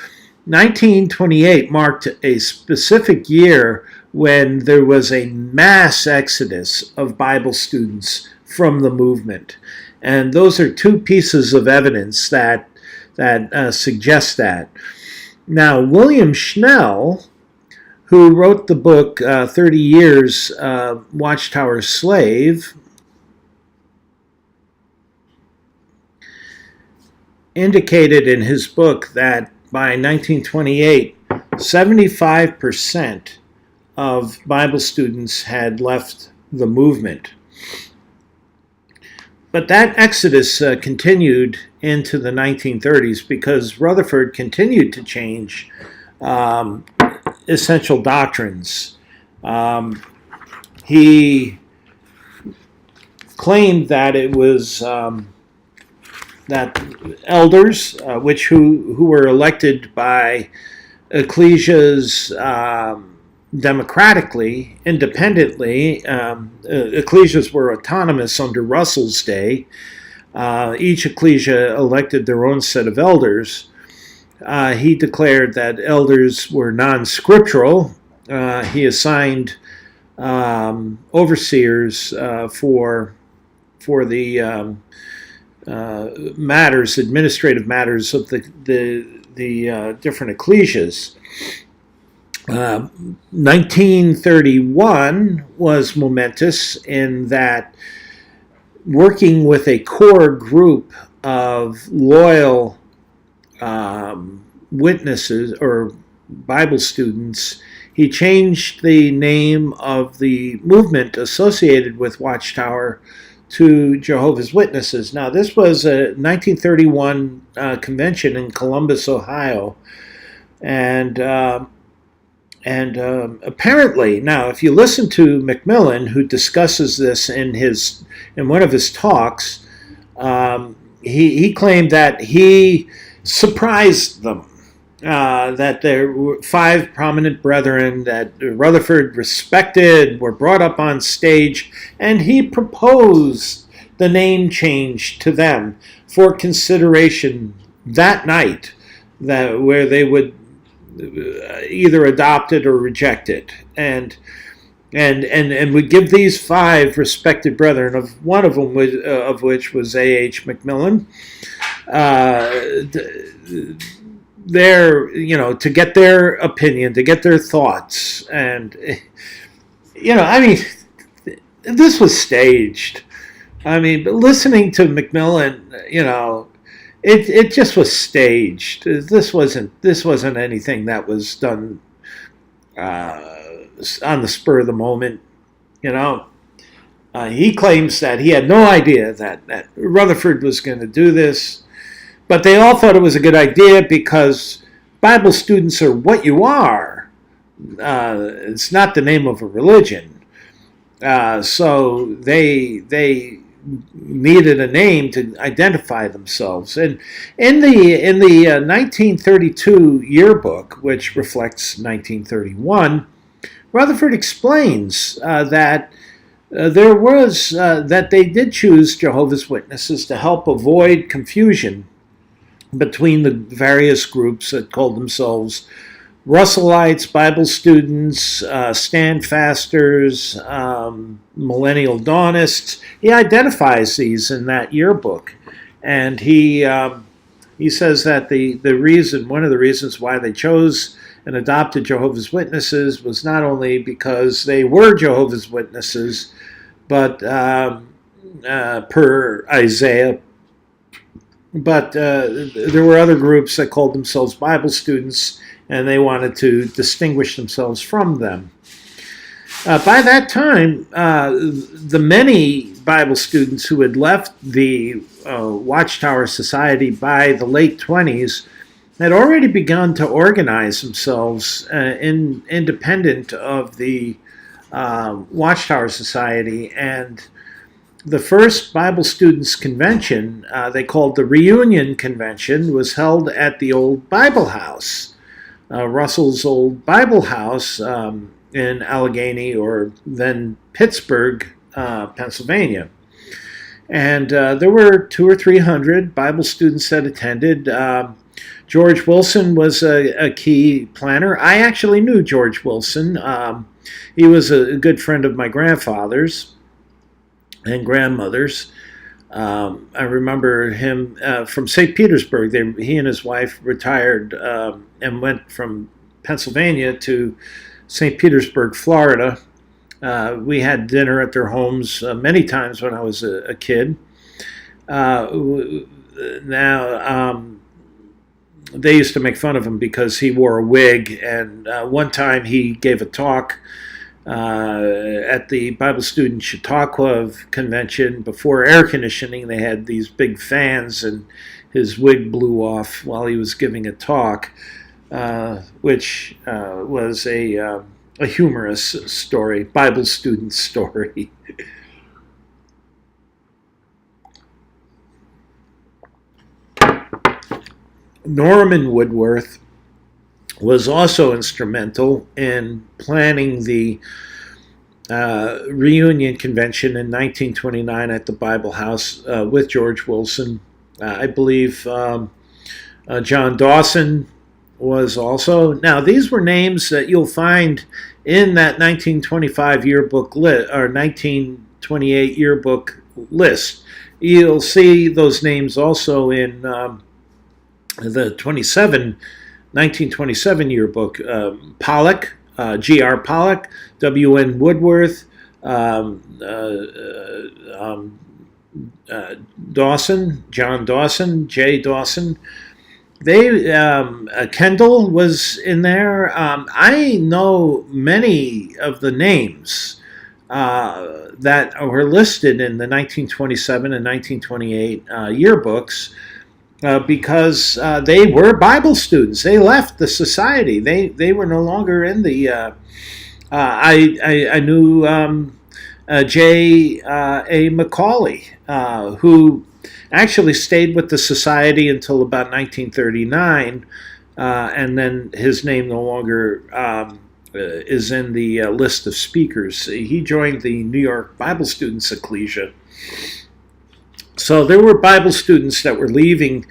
S1: 1928 marked a specific year when there was a mass exodus of Bible students from the movement. And those are two pieces of evidence that suggest that. Now, William Schnell, who wrote the book 30 Years Watchtower Slave, indicated in his book that by 1928, 75% of Bible students had left the movement. But that exodus continued into the 1930s because Rutherford continued to change essential doctrines. He claimed that it was that elders, who were elected by ecclesias democratically, independently. Ecclesias were autonomous under Russell's day. Each ecclesia elected their own set of elders. He declared that elders were non-scriptural. He assigned overseers for the administrative matters of the different ecclesias. 1931 was momentous in that, working with a core group of loyal witnesses or Bible students, he changed the name of the movement associated with Watchtower to Jehovah's Witnesses. Now, this was a 1931 convention in Columbus, Ohio, and apparently, now, if you listen to Macmillan, who discusses this in one of his talks, he claimed that he surprised them, that there were 5 prominent brethren that Rutherford respected were brought up on stage, and he proposed the name change to them for consideration that night, where they would either adopt it or reject it, and would give these 5 respected brethren, of one of them of which was A.H. Macmillan, to get their opinion, to get their thoughts, and this was staged. But listening to Macmillan, it just was staged. This wasn't anything that was done on the spur of the moment. He claims that he had no idea that Rutherford was going to do this, but they all thought it was a good idea because Bible students are what you are. It's not the name of a religion. So they needed a name to identify themselves. And in the 1932 yearbook, which reflects 1931, Rutherford explains that that they did choose Jehovah's Witnesses to help avoid confusion between the various groups that called themselves Russellites, Bible students, Standfasters, Millennial Dawnists. He identifies these in that yearbook, and he says that one of the reasons why they chose and adopted Jehovah's Witnesses was not only because they were Jehovah's Witnesses, but per Isaiah, but there were other groups that called themselves Bible students, and they wanted to distinguish themselves from them. By that time, the many Bible students who had left the Watchtower Society by the late 20s had already begun to organize themselves independent of the Watchtower Society. And the first Bible Students Convention, they called the Reunion Convention, was held at the old Bible House, Russell's old Bible House in Allegheny, or then Pittsburgh, Pennsylvania. And there were 200 or 300 Bible students that attended. George Wilson was a key planner. I actually knew George Wilson. He was a good friend of my grandfather's and grandmother's. I remember him from St. Petersburg. He and his wife retired and went from Pennsylvania to St. Petersburg, Florida. We had dinner at their homes many times when I was a kid. They used to make fun of him because he wore a wig, and one time he gave a talk at the Bible Student Chautauqua Convention. Before air conditioning, they had these big fans, and his wig blew off while he was giving a talk, which was a humorous story, Bible student story. Norman Woodworth was also instrumental in planning the reunion convention in 1929 at the Bible House with George Wilson. I believe John Dawson was also. Now, these were names that you'll find in that 1925 yearbook list, or 1928 yearbook list. You'll see those names also in the 1927 yearbook. Pollock, G.R. Pollock, W.N. Woodworth, Dawson, John Dawson, J. Dawson. Kendall was in there. I know many of the names that were listed in the 1927 and 1928 yearbooks because they were Bible students. They left the society. They were no longer in the. I knew J. A. Macaulay, who actually stayed with the society until about 1939, and then his name no longer is in the list of speakers. He joined the New York Bible Students Ecclesia. So there were Bible students that were leaving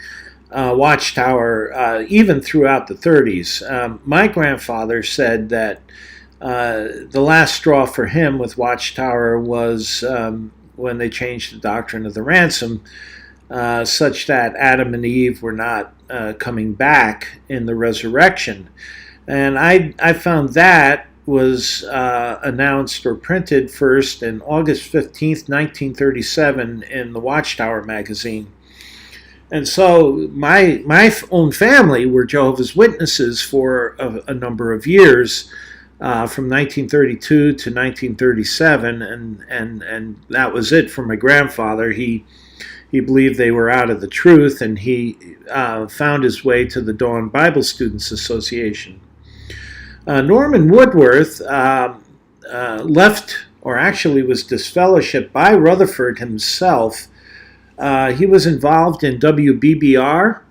S1: Watchtower even throughout the 30s. My grandfather said that the last straw for him with Watchtower was when they changed the doctrine of the ransom, such that Adam and Eve were not coming back in the resurrection. And I found that was announced or printed first in August 15th, 1937 in the Watchtower magazine. And so my own family were Jehovah's Witnesses for a number of years, from 1932 to 1937, and that was it for my grandfather. He believed they were out of the truth, and he found his way to the Dawn Bible Students Association. Norman Woodworth left, or actually was disfellowshipped by Rutherford himself. He was involved in WBBR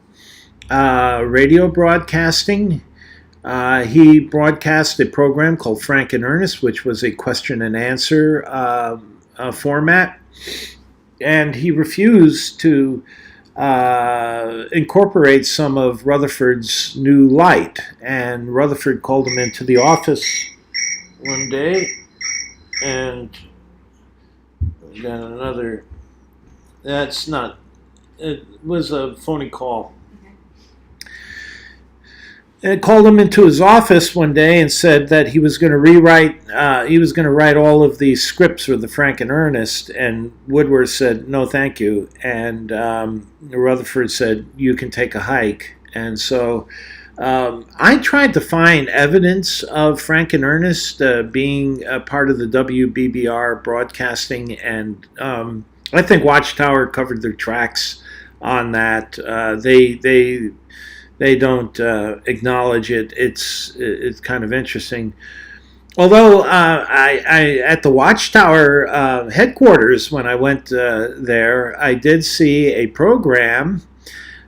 S1: radio broadcasting. He broadcast a program called Frank and Ernest, which was a question and answer format, and he refused to incorporate some of Rutherford's new light. And Rutherford called him into the office one day, and got another. That's not. It was a phony call. And called him into his office one day and said that he was going to rewrite. He was going to write all of these scripts for the Frank and Ernest. And Woodworth said, "No, thank you." And Rutherford said, "You can take a hike." And so I tried to find evidence of Frank and Ernest being a part of the WBBR broadcasting, and I think Watchtower covered their tracks on that. They don't acknowledge it. It's kind of interesting. Although I at the Watchtower headquarters, when I went there, I did see a program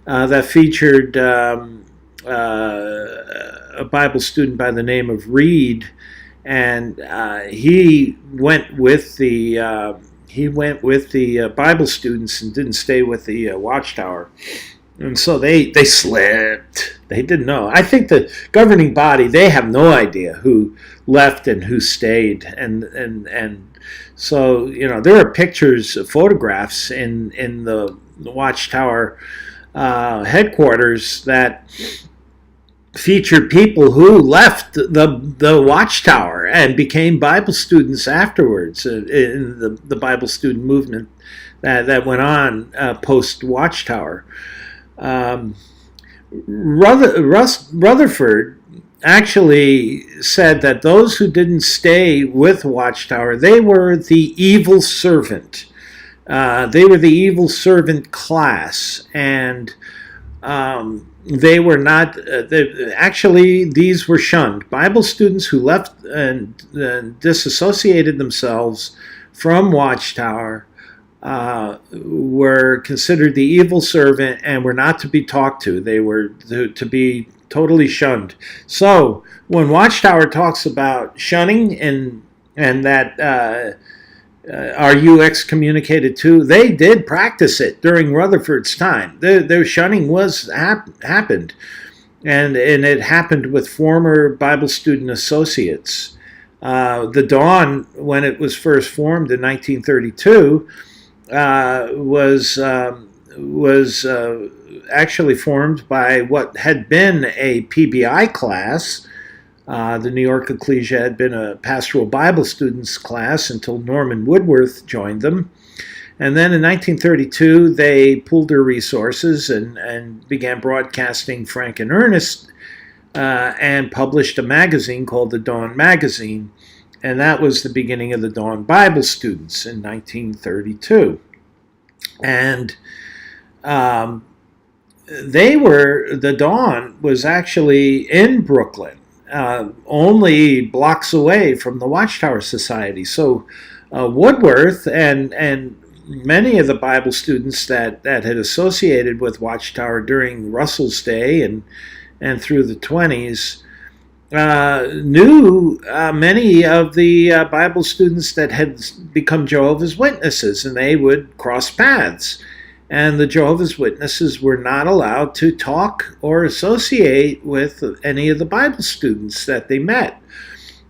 S1: that featured a Bible student by the name of Reed, and he went with the Bible students and didn't stay with the Watchtower. And so they slipped. They didn't know. I think the governing body, they have no idea who left and who stayed. And so, there are pictures, photographs in the Watchtower headquarters that featured people who left the Watchtower and became Bible students afterwards in the Bible student movement that went on post Watchtower. Rutherford actually said that those who didn't stay with Watchtower, they were the evil servant. They were the evil servant class, and they were not. Actually, these were shunned. Bible students who left and disassociated themselves from Watchtower were considered the evil servant and were not to be talked to. They were to be totally shunned. So when Watchtower talks about shunning and that are you excommunicated too, they did practice it during Rutherford's time. Their shunning was happened, and it happened with former Bible student associates. The Dawn, when it was first formed in 1932, was actually formed by what had been a PBI class. The New York Ecclesia had been a pastoral Bible students class until Norman Woodworth joined them. And then in 1932, they pooled their resources and began broadcasting Frank and Ernest and published a magazine called the Dawn Magazine. And that was the beginning of the Dawn Bible Students in 1932. And the Dawn was actually in Brooklyn, only blocks away from the Watchtower Society. So Woodworth and many of the Bible students that had associated with Watchtower during Russell's day and through the 20s knew many of the Bible students that had become Jehovah's Witnesses, and they would cross paths. And the Jehovah's Witnesses were not allowed to talk or associate with any of the Bible students that they met.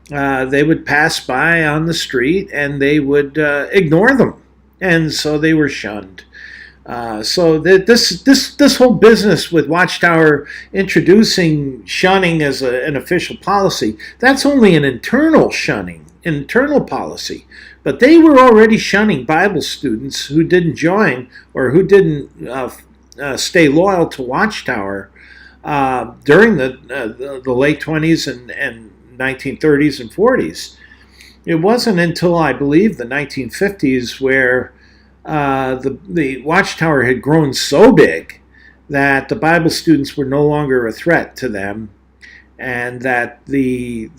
S1: They would pass by on the street and they would ignore them, and so they were shunned. So this whole business with Watchtower introducing shunning as an official policy, that's only an internal shunning, internal policy. But they were already shunning Bible students who didn't join or who didn't stay loyal to Watchtower during the late 20s and 1930s and 40s. It wasn't until, I believe, the 1950s where the Watchtower had grown so big that the Bible students were no longer a threat to them, and that the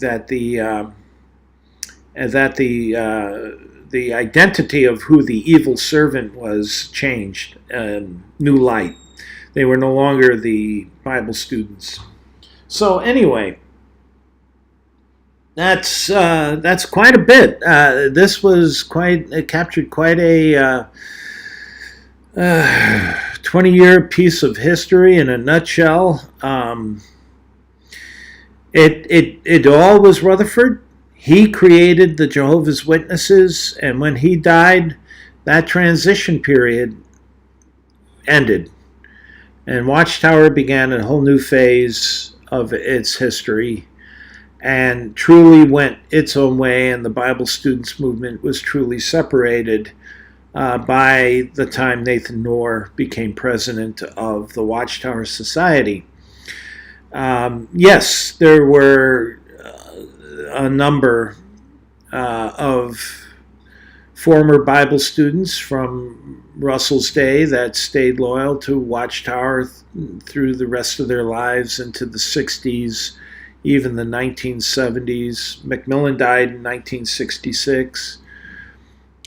S1: identity of who the evil servant was changed. New light. They were no longer the Bible students. So anyway, That's quite a bit. This was quite it captured quite a 20-year piece of history in a nutshell. It all was Rutherford. He created the Jehovah's Witnesses, and when he died, that transition period ended, and Watchtower began a whole new phase of its history, and truly went its own way, and the Bible students movement was truly separated by the time Nathan Knorr became president of the Watchtower Society. Yes, there were a number of former Bible students from Russell's day that stayed loyal to Watchtower through the rest of their lives into the 60s, even the 1970s. Macmillan died in 1966.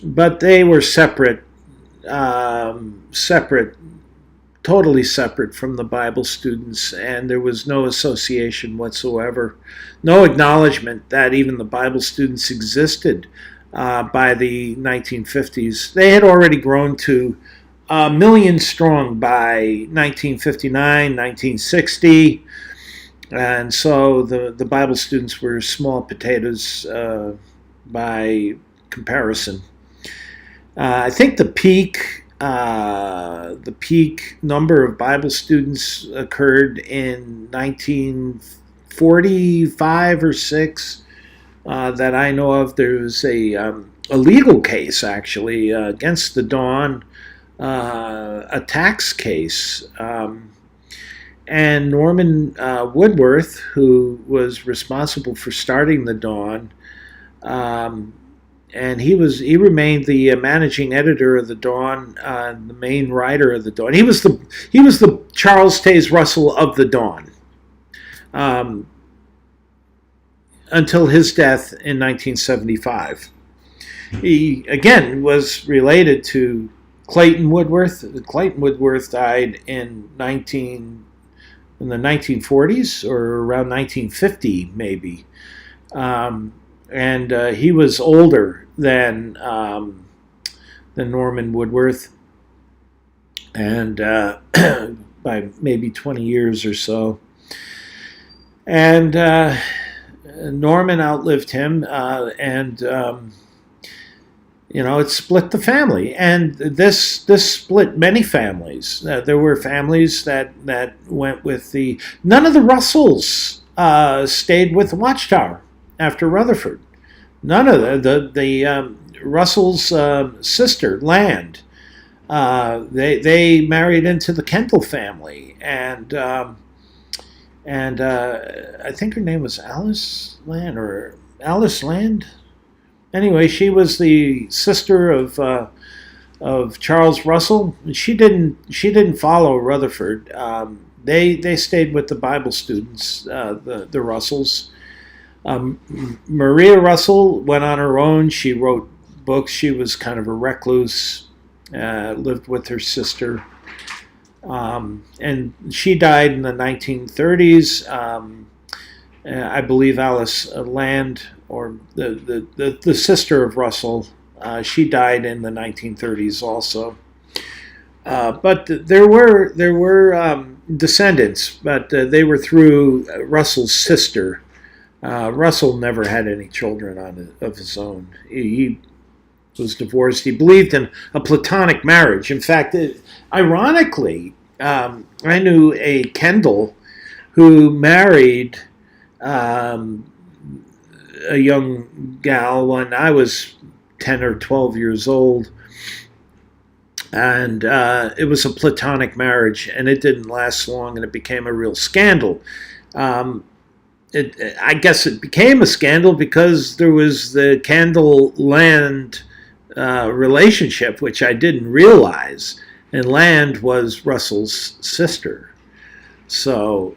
S1: But they were separate, totally separate from the Bible students, and there was no association whatsoever, no acknowledgement that even the Bible students existed by the 1950s. They had already grown to a million strong by 1959, 1960, and so the Bible students were small potatoes by comparison. I think the peak number of Bible students occurred in 1945 or 6 that I know of. There was a legal case actually against the Dawn, a tax case, and Norman Woodworth, who was responsible for starting the Dawn. And he remained the managing editor of the Dawn, the main writer of the Dawn. He was the Charles Taze Russell of the Dawn, until his death in 1975. He again was related to Clayton Woodworth. Clayton Woodworth died in the 1940s, or around 1950 maybe. And he was older than Norman Woodworth, and by maybe 20 years or so. And Norman outlived him, and it split the family, and this split many families. There were families that went with none of the Russells stayed with the Watchtower after Rutherford. None of the Russell's sister, Land, they married into the Kendall family, and I think her name was Alice Land. Anyway, she was the sister of Charles Russell. She didn't follow Rutherford. They stayed with the Bible students, the Russells. Maria Russell went on her own. She wrote books. She was kind of a recluse, lived with her sister. And she died in the 1930s. I believe Alice Land, or the sister of Russell, she died in the 1930s also. But there were descendants, but they were through Russell's sister. Russell never had any children of his own. He was divorced. He believed in a platonic marriage. In fact, ironically, I knew a Kendall who married a young gal when I was 10 or 12 years old. And it was a platonic marriage, and it didn't last long, and it became a real scandal. I guess it became a scandal because there was the Kendall Land relationship, which I didn't realize, and Land was Russell's sister. So,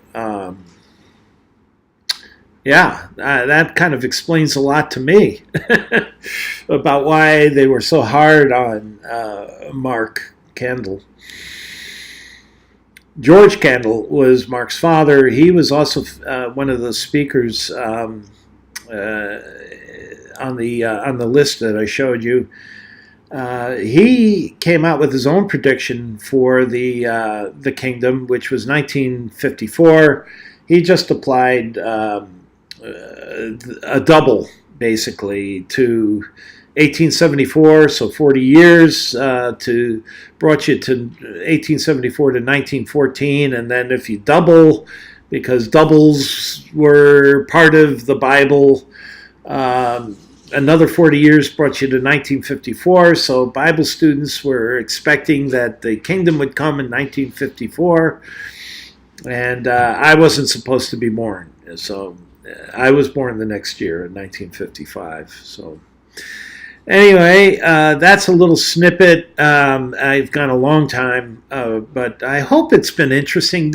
S1: that kind of explains a lot to me about why they were so hard on Mark Kendall. George Kendall was Mark's father. He was also one of the speakers on the list that I showed you. He came out with his own prediction for the kingdom, which was 1954. He just applied a double, basically, to 1874, so 40 years, brought you to 1874 to 1914, and then if you double, because doubles were part of the Bible, another 40 years brought you to 1954, so Bible students were expecting that the kingdom would come in 1954, and I wasn't supposed to be born, so I was born the next year in 1955, so anyway, that's a little snippet. I've gone a long time, but I hope it's been interesting.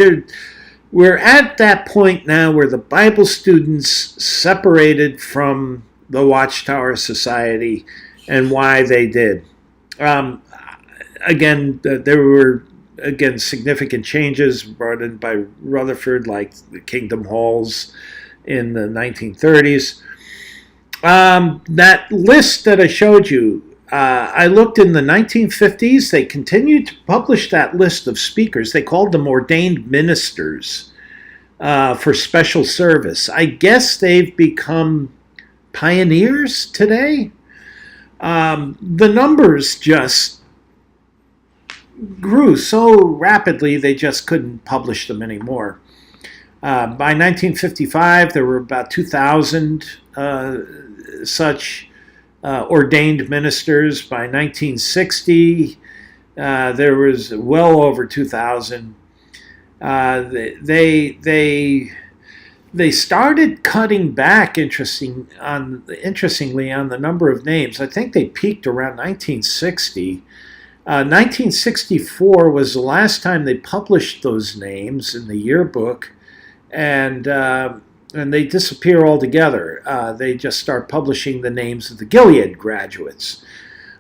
S1: We're at that point now where the Bible students separated from the Watchtower Society and why they did. Again, there were significant changes brought in by Rutherford, like the Kingdom Halls in the 1930s. That list that I showed you, I looked in the 1950s. They continued to publish that list of speakers. They called them ordained ministers for special service. I guess they've become pioneers today. The numbers just grew so rapidly they just couldn't publish them anymore. By 1955, there were about 2,000 such ordained ministers. By 1960, there was well over 2,000. They started cutting back, interestingly, on the number of names. I think they peaked around 1960. 1964 was the last time they published those names in the yearbook, and they disappear altogether. They just start publishing the names of the Gilead graduates.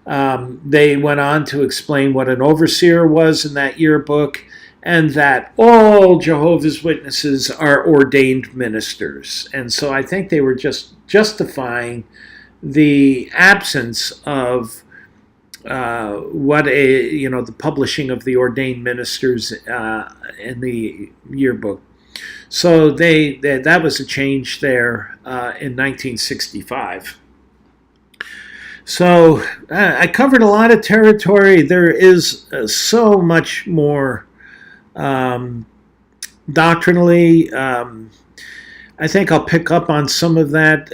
S1: They went on to explain what an overseer was in that yearbook, and that all Jehovah's Witnesses are ordained ministers. And so I think they were just justifying the absence of the publishing of the ordained ministers in the yearbook. So that was a change there in 1965. So I covered a lot of territory. There is so much more doctrinally. I think I'll pick up on some of that.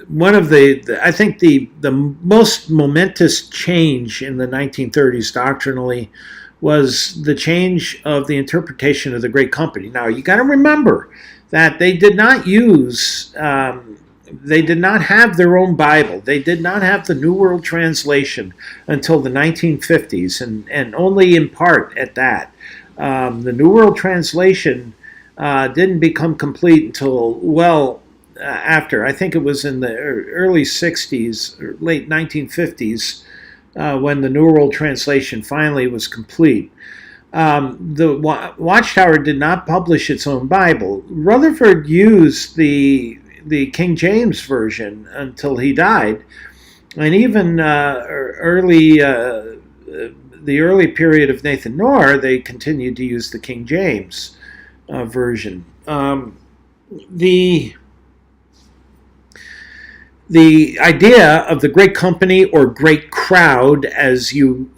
S1: One of I think the most momentous change in the 1930s doctrinally was the change of the interpretation of the Great Company. Now, you got to remember that they did not have their own Bible. They did not have the New World Translation until the 1950s, and only in part at that. The New World Translation didn't become complete until after. I think it was in the early 60s, or late 1950s, when the New World Translation finally was complete. The Watchtower did not publish its own Bible. Rutherford used the King James Version until he died, and even the early period of Nathan Knorr, they continued to use the King James Version. The idea of the Great Company, or Great Crowd, as you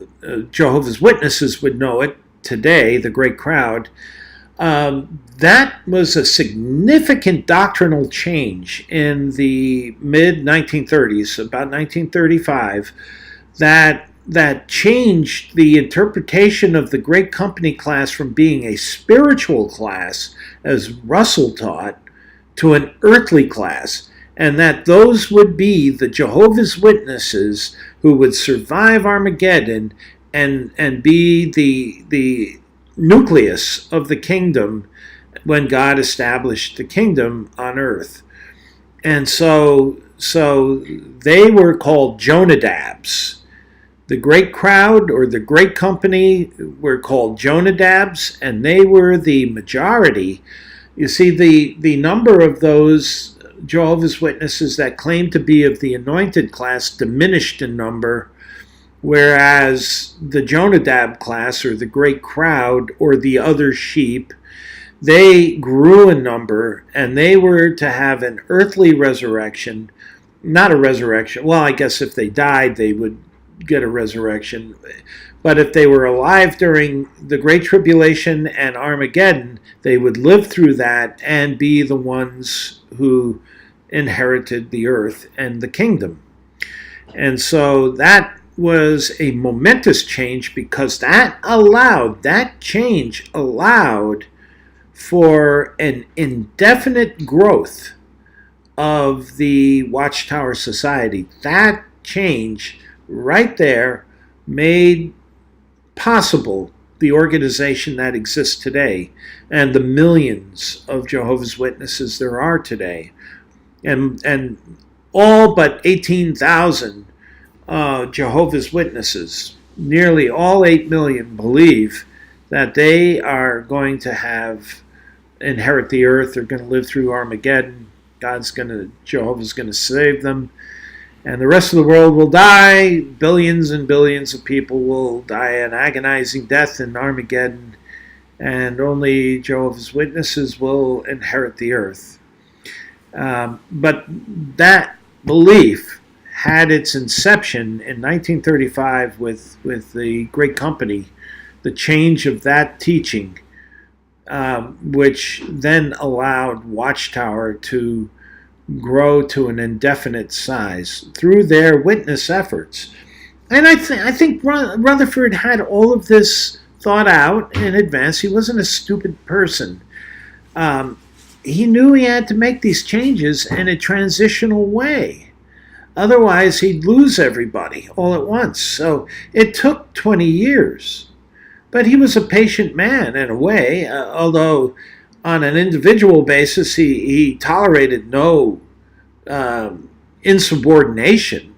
S1: Jehovah's Witnesses would know it today, the Great Crowd, that was a significant doctrinal change in the mid-1930s, about 1935, that changed the interpretation of the Great Company class from being a spiritual class, as Russell taught, to an earthly class, and that those would be the Jehovah's Witnesses who would survive Armageddon and be the nucleus of the kingdom when God established the kingdom on earth. And so they were called Jonadabs. The Great Crowd, or the Great Company, were called Jonadabs, and they were the majority. You see, the number of those Jehovah's Witnesses that claim to be of the anointed class diminished in number, whereas the Jonadab class, or the great crowd, or the other sheep, they grew in number, and they were to have an earthly resurrection. Not a resurrection. Well, I guess if they died, they would get a resurrection. But if they were alive during the Great Tribulation and Armageddon, they would live through that and be the ones who inherited the earth and the kingdom. And so that was a momentous change, because that change allowed for an indefinite growth of the Watchtower Society. That change right there made possible the organization that exists today and the millions of Jehovah's Witnesses there are today. And all but 18,000 Jehovah's Witnesses, nearly all 8 million, believe that they are going to inherit the earth. They're going to live through Armageddon. Jehovah's going to save them. And the rest of the world will die. Billions and billions of people will die an agonizing death in Armageddon. And only Jehovah's Witnesses will inherit the earth. But that belief had its inception in 1935 with the Great Company, the change of that teaching, which then allowed Watchtower to grow to an indefinite size through their witness efforts. And I think Rutherford had all of this thought out in advance. He wasn't a stupid person. He knew he had to make these changes in a transitional way. Otherwise, he'd lose everybody all at once. So it took 20 years. But he was a patient man in a way, although on an individual basis, he tolerated no insubordination.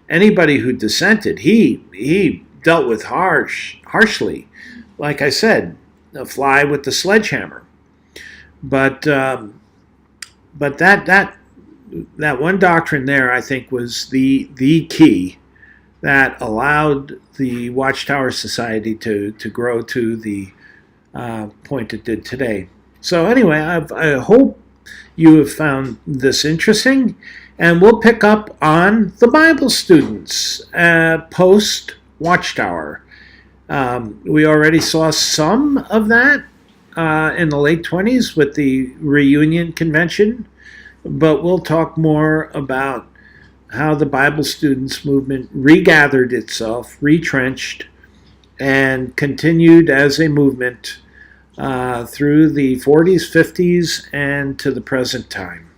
S1: Anybody who dissented, he dealt with harshly. Like I said, a fly with the sledgehammer. But that one doctrine there, I think, was the key that allowed the Watchtower Society to grow to the point it did today. So anyway, I hope you have found this interesting, and we'll pick up on the Bible students post Watchtower. We already saw some of that in the late 20s with the reunion convention, but we'll talk more about how the Bible students movement regathered itself, retrenched, and continued as a movement through the 40s, 50s, and to the present time.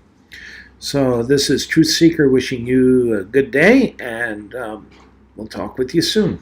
S1: So this is Truth Seeker wishing you a good day, and we'll talk with you soon.